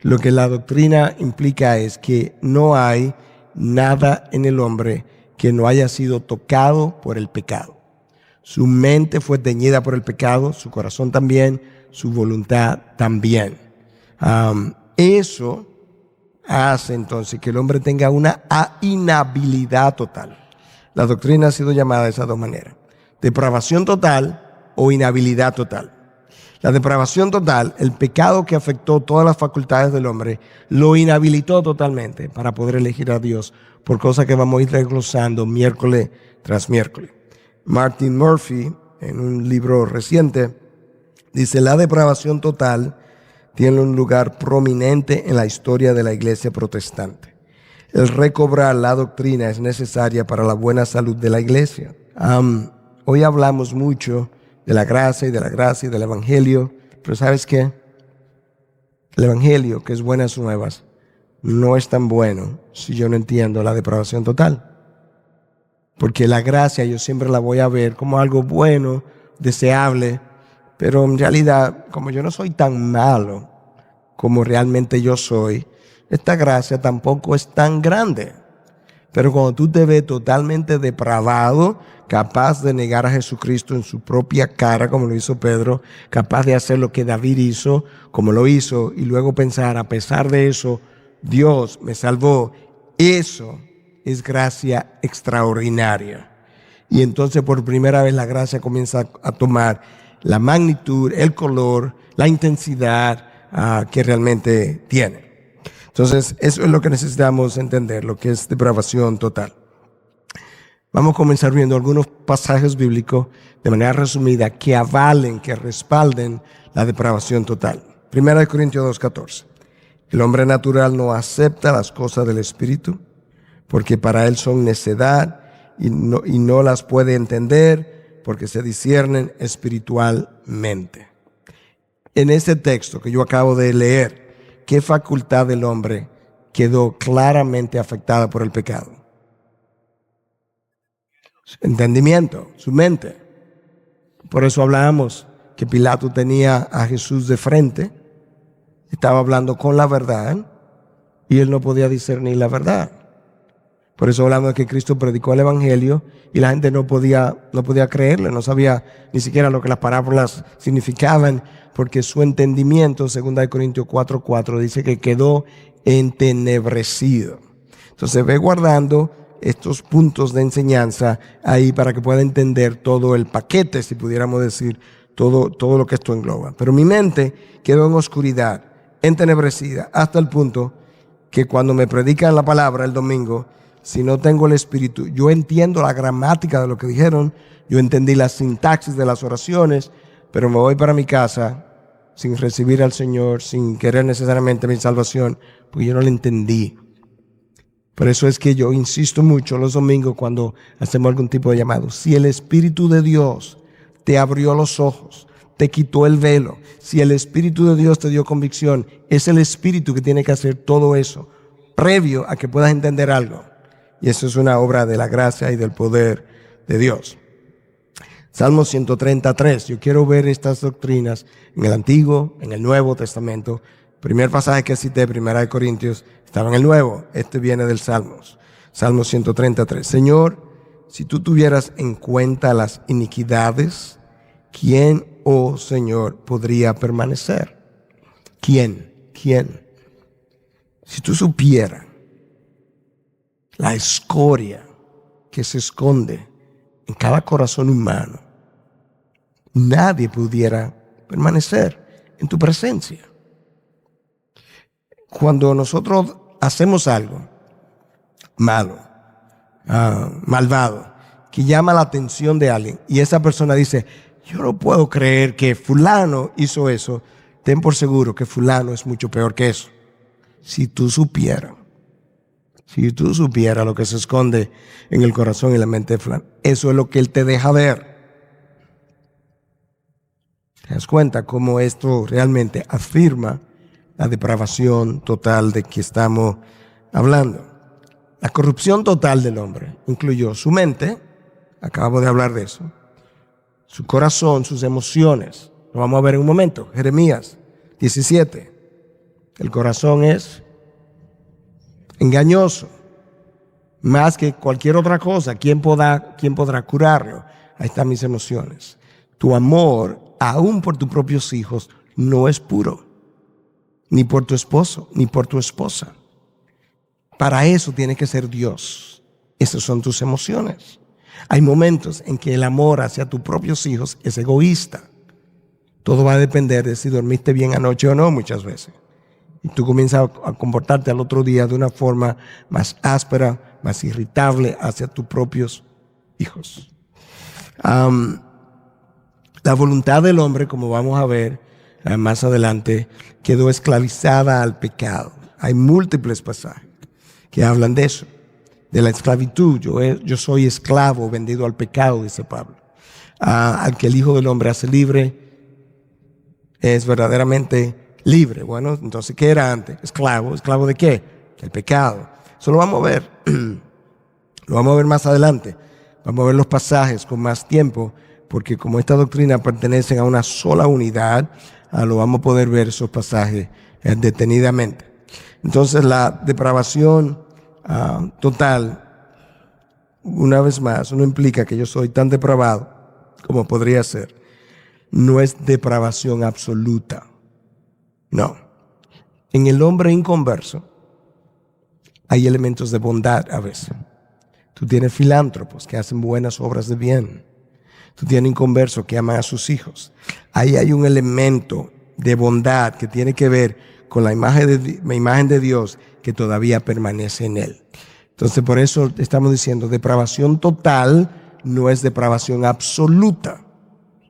Lo que la doctrina implica es que no hay nada en el hombre que no haya sido tocado por el pecado. Su mente fue teñida por el pecado, su corazón también, su voluntad también. Eso hace entonces que el hombre tenga una inhabilidad total. La doctrina ha sido llamada de esas dos maneras: depravación total o inhabilidad total. La depravación total, el pecado que afectó todas las facultades del hombre, lo inhabilitó totalmente para poder elegir a Dios, por cosas que vamos a ir desglosando miércoles tras miércoles. Martin Murphy, en un libro reciente, dice: la depravación total tiene un lugar prominente en la historia de la iglesia protestante. El recobrar la doctrina es necesaria para la buena salud de la iglesia. Hoy hablamos mucho de la gracia y del evangelio, pero ¿sabes qué? El evangelio, que es buenas nuevas, no es tan bueno si yo no entiendo la depravación total. Porque la gracia yo siempre la voy a ver como algo bueno, deseable, pero en realidad, como yo no soy tan malo como realmente yo soy, esta gracia tampoco es tan grande. Pero cuando tú te ves totalmente depravado, capaz de negar a Jesucristo en su propia cara, como lo hizo Pedro, capaz de hacer lo que David hizo, como lo hizo, y luego pensar: a pesar de eso, Dios me salvó. Eso es gracia extraordinaria. Y entonces por primera vez la gracia comienza a tomar la magnitud, el color, la intensidad que realmente tiene. Entonces eso es lo que necesitamos entender, lo que es depravación total. Vamos a comenzar viendo algunos pasajes bíblicos de manera resumida que avalen, que respalden la depravación total. 1 Corintios 2:14. El hombre natural no acepta las cosas del Espíritu, porque para él son necedad y no las puede entender, porque se disciernen espiritualmente. En este texto que yo acabo de leer, ¿qué facultad del hombre quedó claramente afectada por el pecado? Su entendimiento, su mente. Por eso hablábamos que Pilato tenía a Jesús de frente, estaba hablando con la verdad y él no podía discernir la verdad. Por eso hablamos de que Cristo predicó el evangelio y la gente no podía creerle, no sabía ni siquiera lo que las parábolas significaban, porque su entendimiento, 2 Corintios 4:4, dice que quedó entenebrecido. Entonces ve guardando estos puntos de enseñanza ahí para que pueda entender todo el paquete, si pudiéramos decir, todo lo que esto engloba. Pero mi mente quedó en oscuridad, entenebrecida, hasta el punto que cuando me predican la palabra el domingo, si no tengo el Espíritu, yo entiendo la gramática de lo que dijeron, yo entendí la sintaxis de las oraciones, pero me voy para mi casa sin recibir al Señor, sin querer necesariamente mi salvación, porque yo no la entendí. Por eso es que yo insisto mucho los domingos cuando hacemos algún tipo de llamado. Si el Espíritu de Dios te abrió los ojos, te quitó el velo, si el Espíritu de Dios te dio convicción, es el Espíritu que tiene que hacer todo eso, previo a que puedas entender algo. Y eso es una obra de la gracia y del poder de Dios. Salmo 133. Yo quiero ver estas doctrinas en el Antiguo, en el Nuevo Testamento. Primer pasaje que cité, 1 Corintios, estaba en el Nuevo. Este viene del Salmos. Salmo 133. Señor, si tú tuvieras en cuenta las iniquidades, ¿quién, oh Señor, podría permanecer? ¿Quién? Si tú supieras la escoria que se esconde en cada corazón humano, nadie pudiera permanecer en tu presencia. Cuando nosotros hacemos algo malo, malvado, que llama la atención de alguien, y esa persona dice: yo no puedo creer que fulano hizo eso, ten por seguro que fulano es mucho peor que eso. Si tú supieras lo que se esconde en el corazón y la mente de fulano, eso es lo que él te deja ver. ¿Te das cuenta cómo esto realmente afirma la depravación total de que estamos hablando? La corrupción total del hombre incluyó su mente, acabamos de hablar de eso, su corazón, sus emociones. Lo vamos a ver en un momento. Jeremías 17. El corazón es engañoso, más que cualquier otra cosa. ¿Quién podrá curarlo? Ahí están mis emociones. Tu amor, aún por tus propios hijos, no es puro. Ni por tu esposo, ni por tu esposa. Para eso tiene que ser Dios. Esas son tus emociones. Hay momentos en que el amor hacia tus propios hijos es egoísta. Todo va a depender de si dormiste bien anoche o no muchas veces. Y tú comienzas a comportarte al otro día de una forma más áspera, más irritable hacia tus propios hijos. La voluntad del hombre, como vamos a ver más adelante, quedó esclavizada al pecado. Hay múltiples pasajes que hablan de eso, de la esclavitud. Yo soy esclavo vendido al pecado, dice Pablo. Al que el Hijo del Hombre hace libre, es verdaderamente libre. Bueno, entonces, ¿qué era antes? Esclavo. ¿Esclavo de qué? Del pecado. Eso lo vamos a ver. Lo vamos a ver más adelante. Vamos a ver los pasajes con más tiempo, porque como esta doctrina pertenece a una sola unidad, lo vamos a poder ver esos pasajes detenidamente. Entonces, la depravación total, una vez más, no implica que yo soy tan depravado como podría ser. No es depravación absoluta. No. En el hombre inconverso hay elementos de bondad a veces. Tú tienes filántropos que hacen buenas obras de bien. Tú tienes inconversos que aman a sus hijos. Ahí hay un elemento de bondad que tiene que ver con la imagen de Dios que todavía permanece en él. Entonces, por eso estamos diciendo, depravación total no es depravación absoluta.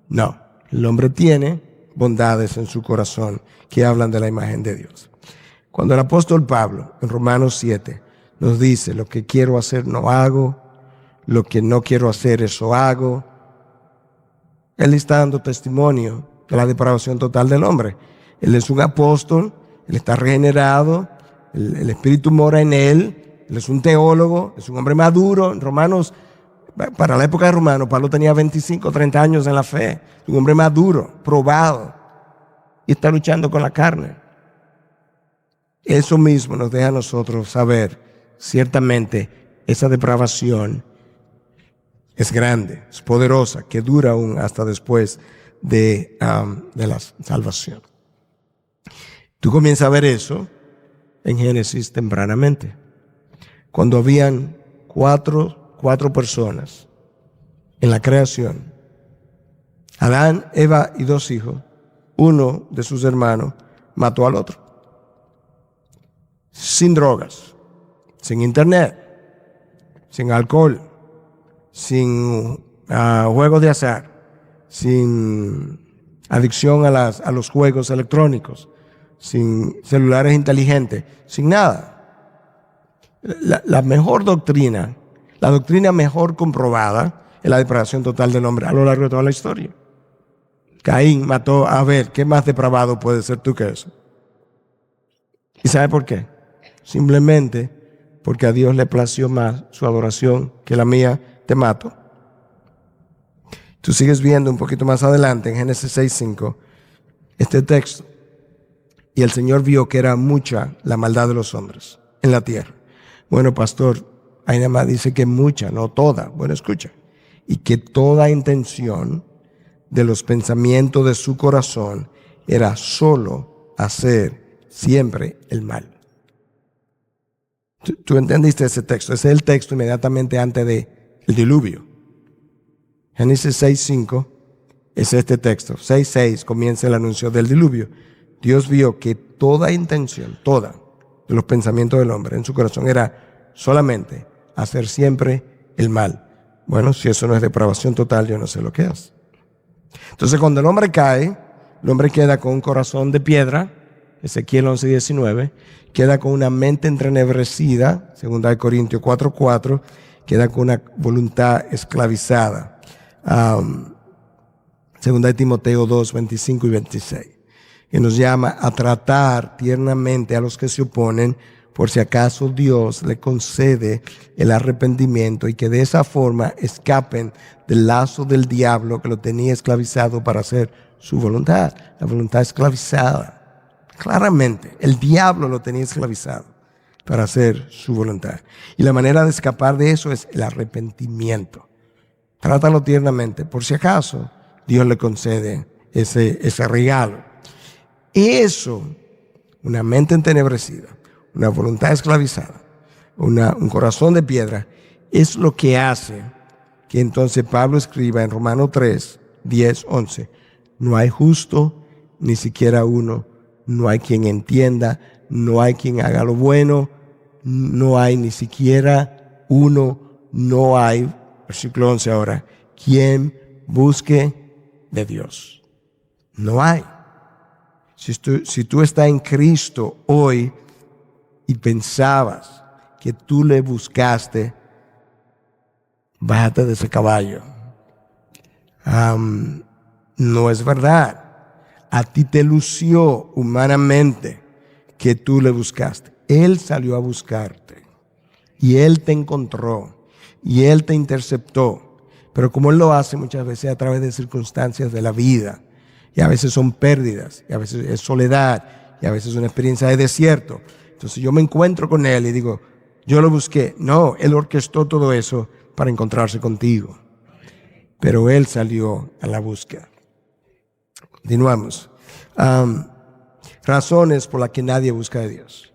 No, el hombre tiene bondades en su corazón que hablan de la imagen de Dios. Cuando el apóstol Pablo, en Romanos 7, nos dice, lo que quiero hacer no hago, lo que no quiero hacer eso hago, él está dando testimonio de la depravación total del hombre. Él es un apóstol, él está regenerado, el Espíritu mora en él, él es un teólogo, es un hombre maduro. En Romanos, para la época de Romanos, Pablo tenía 25, 30 años en la fe, un hombre maduro, probado, y está luchando con la carne. Eso mismo nos deja a nosotros saber, ciertamente, esa depravación es grande, es poderosa, que dura aún hasta después de la salvación. Tú comienzas a ver eso en Génesis tempranamente. Cuando habían cuatro personas en la creación, Adán, Eva y 2 hijos, uno de sus hermanos mató al otro. Sin drogas, sin internet, sin alcohol, sin juegos de azar, sin adicción a los juegos electrónicos, sin celulares inteligentes, sin nada. La mejor doctrina, la doctrina mejor comprobada es la depravación total del hombre a lo largo de toda la historia. Caín mató a Abel. ¿Qué más depravado puede ser tú que eso? ¿Y sabe por qué? Simplemente porque a Dios le plació más su adoración que la mía. Te mato. Tú sigues viendo un poquito más adelante en Génesis 6:5 este texto. Y el Señor vio que era mucha la maldad de los hombres en la tierra. Bueno, pastor, ahí nada más dice que mucha, no toda. Bueno, escucha. Y que toda intención de los pensamientos de su corazón era solo hacer siempre el mal. ¿Tú entendiste ese texto? Ese es el texto inmediatamente antes del diluvio. Génesis 6:5 es este texto. 6:6 comienza el anuncio del diluvio. Dios vio que toda intención, toda, de los pensamientos del hombre en su corazón era solamente hacer siempre el mal. Bueno, si eso no es depravación total, yo no sé lo que es. Entonces, cuando el hombre cae, el hombre queda con un corazón de piedra, Ezequiel 11:19, queda con una mente entrenebrecida, 2 Corintios 4:4, queda con una voluntad esclavizada. 2 Timoteo 2:25 y 26, que nos llama a tratar tiernamente a los que se oponen, por si acaso Dios le concede el arrepentimiento y que de esa forma escapen del lazo del diablo que lo tenía esclavizado para hacer su voluntad, la voluntad esclavizada. Claramente, el diablo lo tenía esclavizado para hacer su voluntad. Y la manera de escapar de eso es el arrepentimiento. Trátalo tiernamente. Por si acaso, Dios le concede ese regalo. Eso, una mente entenebrecida, una voluntad esclavizada, un corazón de piedra, es lo que hace que entonces Pablo escriba en Romanos 3, 10, 11, no hay justo, ni siquiera uno, no hay quien entienda, no hay quien haga lo bueno, no hay ni siquiera uno, no hay, versículo 11 ahora, quien busque de Dios. No hay. Si tú estás en Cristo hoy y pensabas que tú le buscaste, bájate de ese caballo. No es verdad. A ti te lució humanamente que tú le buscaste. Él salió a buscarte y Él te encontró y Él te interceptó. Pero como Él lo hace muchas veces a través de circunstancias de la vida, y a veces son pérdidas, y a veces es soledad, y a veces es una experiencia de desierto. Entonces yo me encuentro con Él y digo, yo lo busqué. No, Él orquestó todo eso para encontrarse contigo. Pero Él salió a la búsqueda. Continuamos. Razones por las que nadie busca de Dios.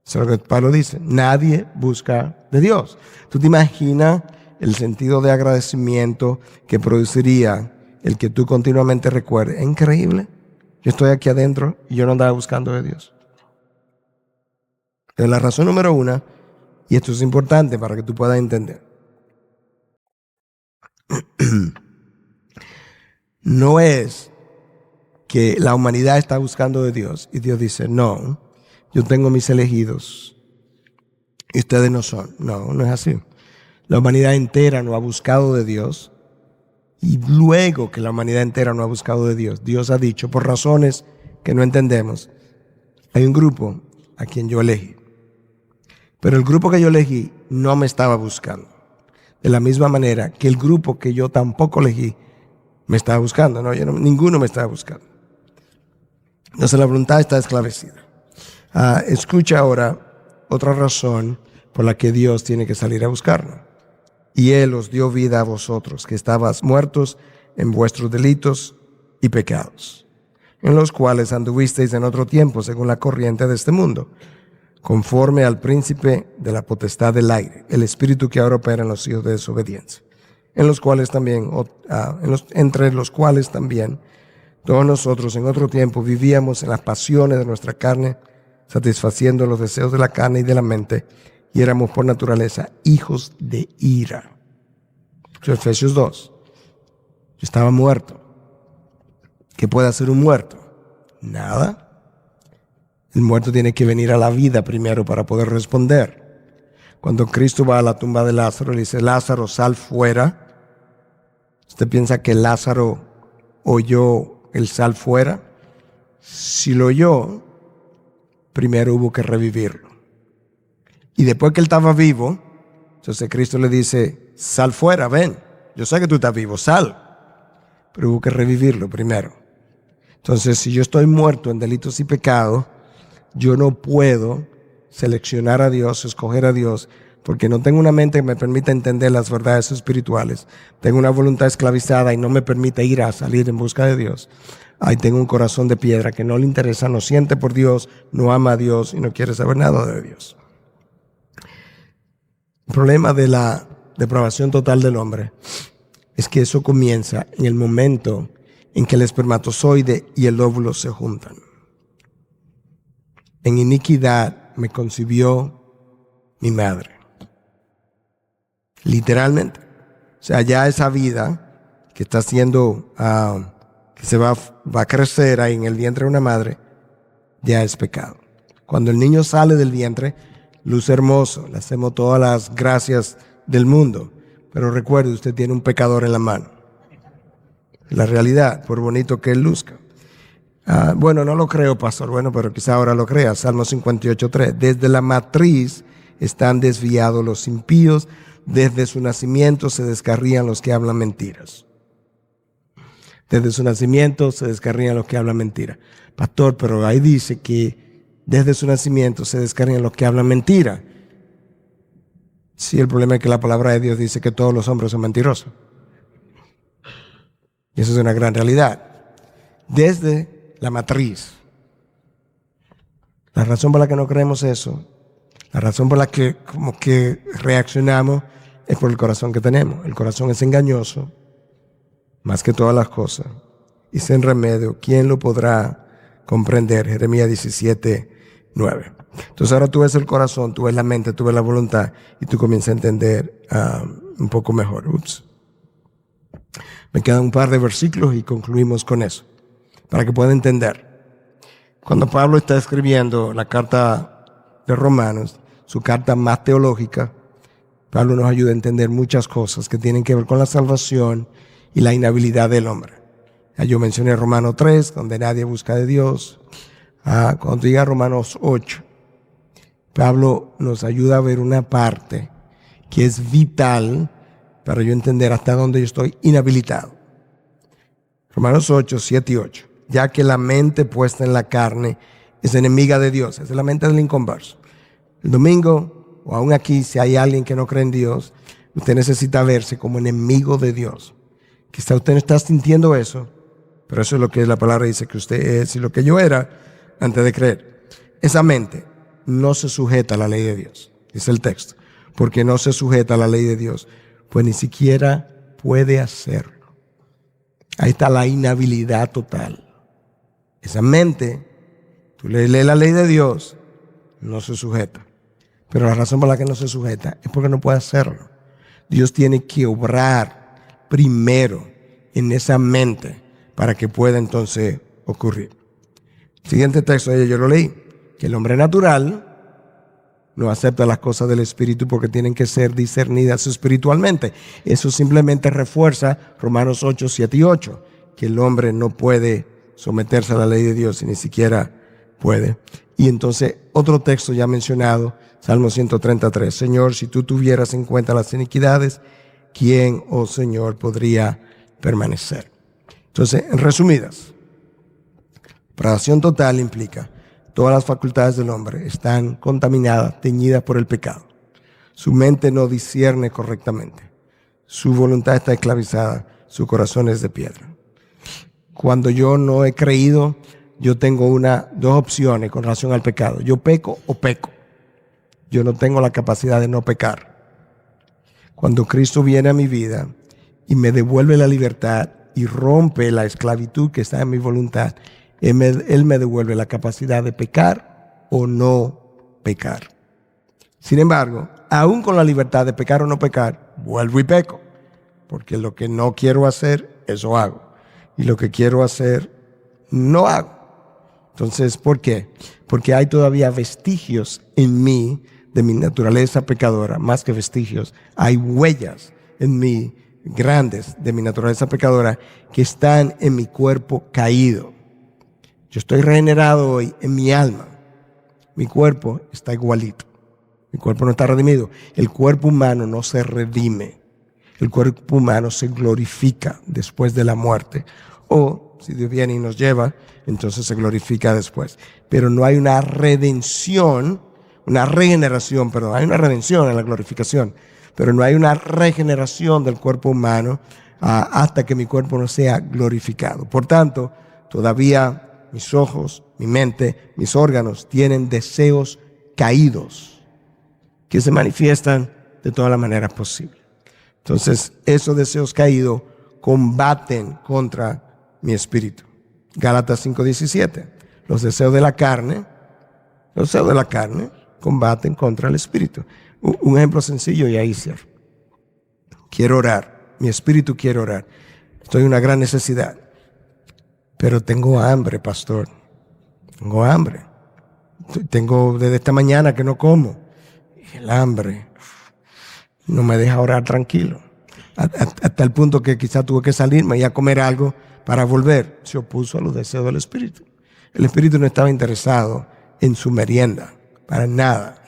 Eso es lo que Pablo dice. Nadie busca de Dios. ¿Tú te imaginas el sentido de agradecimiento que produciría el que tú continuamente recuerdes? Es increíble. Yo estoy aquí adentro y yo no andaba buscando de Dios. Pero la razón número 1, y esto es importante para que tú puedas entender, no es que la humanidad está buscando de Dios y Dios dice, no, yo tengo mis elegidos y ustedes no son. No, no es así. La humanidad entera no ha buscado de Dios, y luego que la humanidad entera no ha buscado de Dios, Dios ha dicho, por razones que no entendemos, hay un grupo a quien yo elegí. Pero el grupo que yo elegí no me estaba buscando. De la misma manera que el grupo que yo tampoco elegí me estaba buscando. Ninguno me estaba buscando. Entonces la voluntad está esclarecida. Escucha ahora otra razón por la que Dios tiene que salir a buscarnos. Y Él os dio vida a vosotros, que estabas muertos en vuestros delitos y pecados, en los cuales anduvisteis en otro tiempo según la corriente de este mundo, conforme al príncipe de la potestad del aire, el espíritu que ahora opera en los hijos de desobediencia, entre los cuales también todos nosotros en otro tiempo vivíamos en las pasiones de nuestra carne, satisfaciendo los deseos de la carne y de la mente, y éramos por naturaleza hijos de ira. Efesios 2. Yo estaba muerto. ¿Qué puede hacer un muerto? Nada. El muerto tiene que venir a la vida primero para poder responder. Cuando Cristo va a la tumba de Lázaro, le dice, Lázaro, sal fuera. ¿Usted piensa que Lázaro oyó el sal fuera? Si lo oyó, primero hubo que revivirlo. Y después que él estaba vivo, entonces Cristo le dice, sal fuera, ven. Yo sé que tú estás vivo, sal. Pero hubo que revivirlo primero. Entonces, si yo estoy muerto en delitos y pecados, yo no puedo seleccionar a Dios, escoger a Dios, porque no tengo una mente que me permita entender las verdades espirituales. Tengo una voluntad esclavizada y no me permite ir a salir en busca de Dios. Ahí tengo un corazón de piedra que no le interesa, no siente por Dios, no ama a Dios y no quiere saber nada de Dios. El problema de la depravación total del hombre es que eso comienza en el momento en que el espermatozoide y el óvulo se juntan. En iniquidad me concibió mi madre. Literalmente. O sea, ya esa vida que está haciendo, que se va a crecer ahí en el vientre de una madre, ya es pecado. Cuando el niño sale del vientre, luce hermoso, le hacemos todas las gracias del mundo. Pero recuerde, usted tiene un pecador en la mano. La realidad, por bonito que él luzca. Bueno, no lo creo, pastor. Bueno, pero quizá ahora lo crea. Salmo 58:3. Desde la matriz están desviados los impíos. Desde su nacimiento se descarrían los que hablan mentiras. Desde su nacimiento se descarrían los que hablan mentira. Pastor, pero ahí dice que desde su nacimiento se descarrían los que hablan mentira. Sí, el problema es que la palabra de Dios dice que todos los hombres son mentirosos. Y eso es una gran realidad. Desde la matriz. La razón por la que no creemos eso, la razón por la que como que reaccionamos es por el corazón que tenemos. El corazón es engañoso, más que todas las cosas, y sin remedio, ¿quién lo podrá comprender? Jeremías 17:9. Entonces ahora tú ves el corazón, tú ves la mente, tú ves la voluntad, y tú comienzas a entender un poco mejor. Me quedan un par de versículos y concluimos con eso, para que puedan entender. Cuando Pablo está escribiendo la carta de Romanos, su carta más teológica, Pablo nos ayuda a entender muchas cosas que tienen que ver con la salvación y la inhabilidad del hombre. Ya yo mencioné Romanos 3, donde nadie busca de Dios. Cuando llega a Romanos 8, Pablo nos ayuda a ver una parte que es vital para yo entender hasta dónde yo estoy inhabilitado. Romanos 8, 7 y 8. Ya que la mente puesta en la carne es enemiga de Dios. Es la mente del inconverso. El domingo, o aún aquí, si hay alguien que no cree en Dios, usted necesita verse como enemigo de Dios. Quizá usted no está sintiendo eso, pero eso es lo que la palabra dice que usted es y lo que yo era antes de creer. Esa mente no se sujeta a la ley de Dios, dice el texto. Porque no se sujeta a la ley de Dios, pues ni siquiera puede hacerlo. Ahí está la inhabilidad total. Esa mente, tú lees la ley de Dios, no se sujeta. Pero la razón por la que no se sujeta es porque no puede hacerlo. Dios tiene que obrar primero en esa mente para que pueda entonces ocurrir. El siguiente texto, yo lo leí, que el hombre natural no acepta las cosas del Espíritu porque tienen que ser discernidas espiritualmente. Eso simplemente refuerza Romanos 8, 7 y 8, que el hombre no puede someterse a la ley de Dios y ni siquiera puede. Y entonces, otro texto ya mencionado, Salmo 133. Señor, si tú tuvieras en cuenta las iniquidades, ¿quién, oh Señor, podría permanecer? Entonces, en resumidas, depravación total implica todas las facultades del hombre están contaminadas, teñidas por el pecado. Su mente no discierne correctamente. Su voluntad está esclavizada. Su corazón es de piedra. Cuando yo no he creído, yo tengo dos opciones con relación al pecado. Yo peco o peco. Yo no tengo la capacidad de no pecar. Cuando Cristo viene a mi vida y me devuelve la libertad y rompe la esclavitud que está en mi voluntad, Él me devuelve la capacidad de pecar o no pecar. Sin embargo, aún con la libertad de pecar o no pecar, vuelvo y peco. Porque lo que no quiero hacer, eso hago. Y lo que quiero hacer, no hago. Entonces, ¿por qué? Porque hay todavía vestigios en mí de mi naturaleza pecadora. Más que vestigios, hay huellas en mí grandes de mi naturaleza pecadora que están en mi cuerpo caído. Yo estoy regenerado hoy en mi alma. Mi cuerpo está igualito. Mi cuerpo no está redimido. El cuerpo humano no se redime. El cuerpo humano se glorifica después de la muerte. O, si Dios viene y nos lleva, entonces se glorifica después. Pero no hay una redención, hay una redención en la glorificación. Pero no hay una regeneración del cuerpo humano hasta que mi cuerpo no sea glorificado. Por tanto, todavía mis ojos, mi mente, mis órganos tienen deseos caídos que se manifiestan de todas las maneras posibles. Entonces, esos deseos caídos combaten contra mi espíritu. Gálatas 5:17. Los deseos de la carne combaten contra el espíritu. Un ejemplo sencillo y ahí cierro. Quiero orar, mi espíritu quiere orar. Estoy en una gran necesidad. Pero tengo hambre, pastor. Tengo hambre. Tengo desde esta mañana que no como. El hambre no me deja orar tranquilo. Hasta el punto que quizá tuve que salirme y a comer algo para volver. Se opuso a los deseos del espíritu. El espíritu no estaba interesado en su merienda, para nada.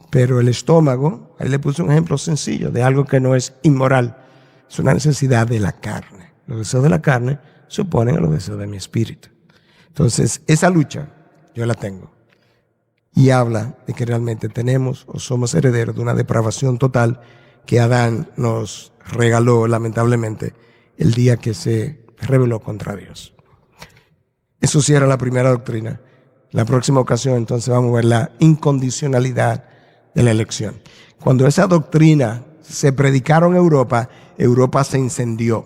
Pero el estómago, ahí le puse un ejemplo sencillo de algo que no es inmoral. Es una necesidad de la carne. Los deseos de la carne se oponen a los deseos de mi espíritu. Entonces, esa lucha yo la tengo. Y habla de que realmente tenemos o somos herederos de una depravación total que Adán nos regaló, lamentablemente, el día que se rebeló contra Dios. Eso sí era la primera doctrina. La próxima ocasión, entonces, vamos a ver la incondicionalidad de la elección. Cuando esa doctrina se predicaron en Europa, Europa se incendió.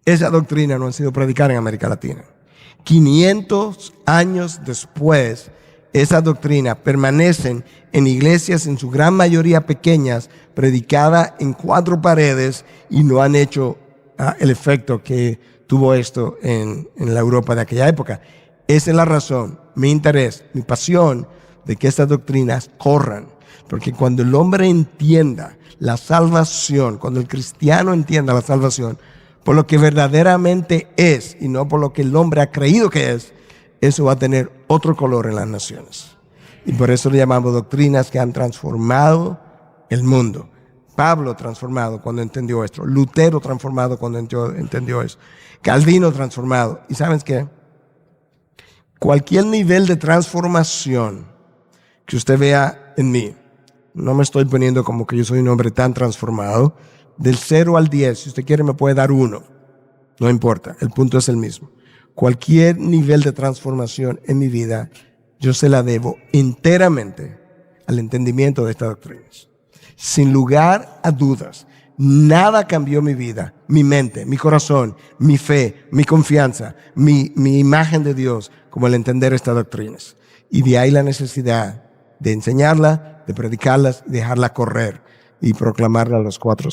Esa doctrina no ha sido predicada en América Latina. 500 años después, esa doctrina permanecen en iglesias, en su gran mayoría pequeñas, predicada en 4 paredes y no han hecho el efecto que tuvo esto en la Europa de aquella época. Esa es la razón, mi interés, mi pasión de que estas doctrinas corran. Porque cuando el hombre entienda la salvación, cuando el cristiano entienda la salvación, por lo que verdaderamente es y no por lo que el hombre ha creído que es, eso va a tener otro color en las naciones. Y por eso le llamamos doctrinas que han transformado el mundo. Pablo transformado cuando entendió esto. Lutero transformado cuando entendió eso. Calvino transformado. ¿Y sabes qué? Cualquier nivel de transformación que usted vea en mí, no me estoy poniendo como que yo soy un hombre tan transformado, del 0 al 10, si usted quiere me puede dar 1. No importa, el punto es el mismo. Cualquier nivel de transformación en mi vida, yo se la debo enteramente al entendimiento de estas doctrinas. Sin lugar a dudas, nada cambió mi vida, mi mente, mi corazón, mi fe, mi confianza, mi imagen de Dios, como el entender estas doctrinas. Y de ahí la necesidad de enseñarla, de predicarlas, y dejarla correr y proclamarla a los 4.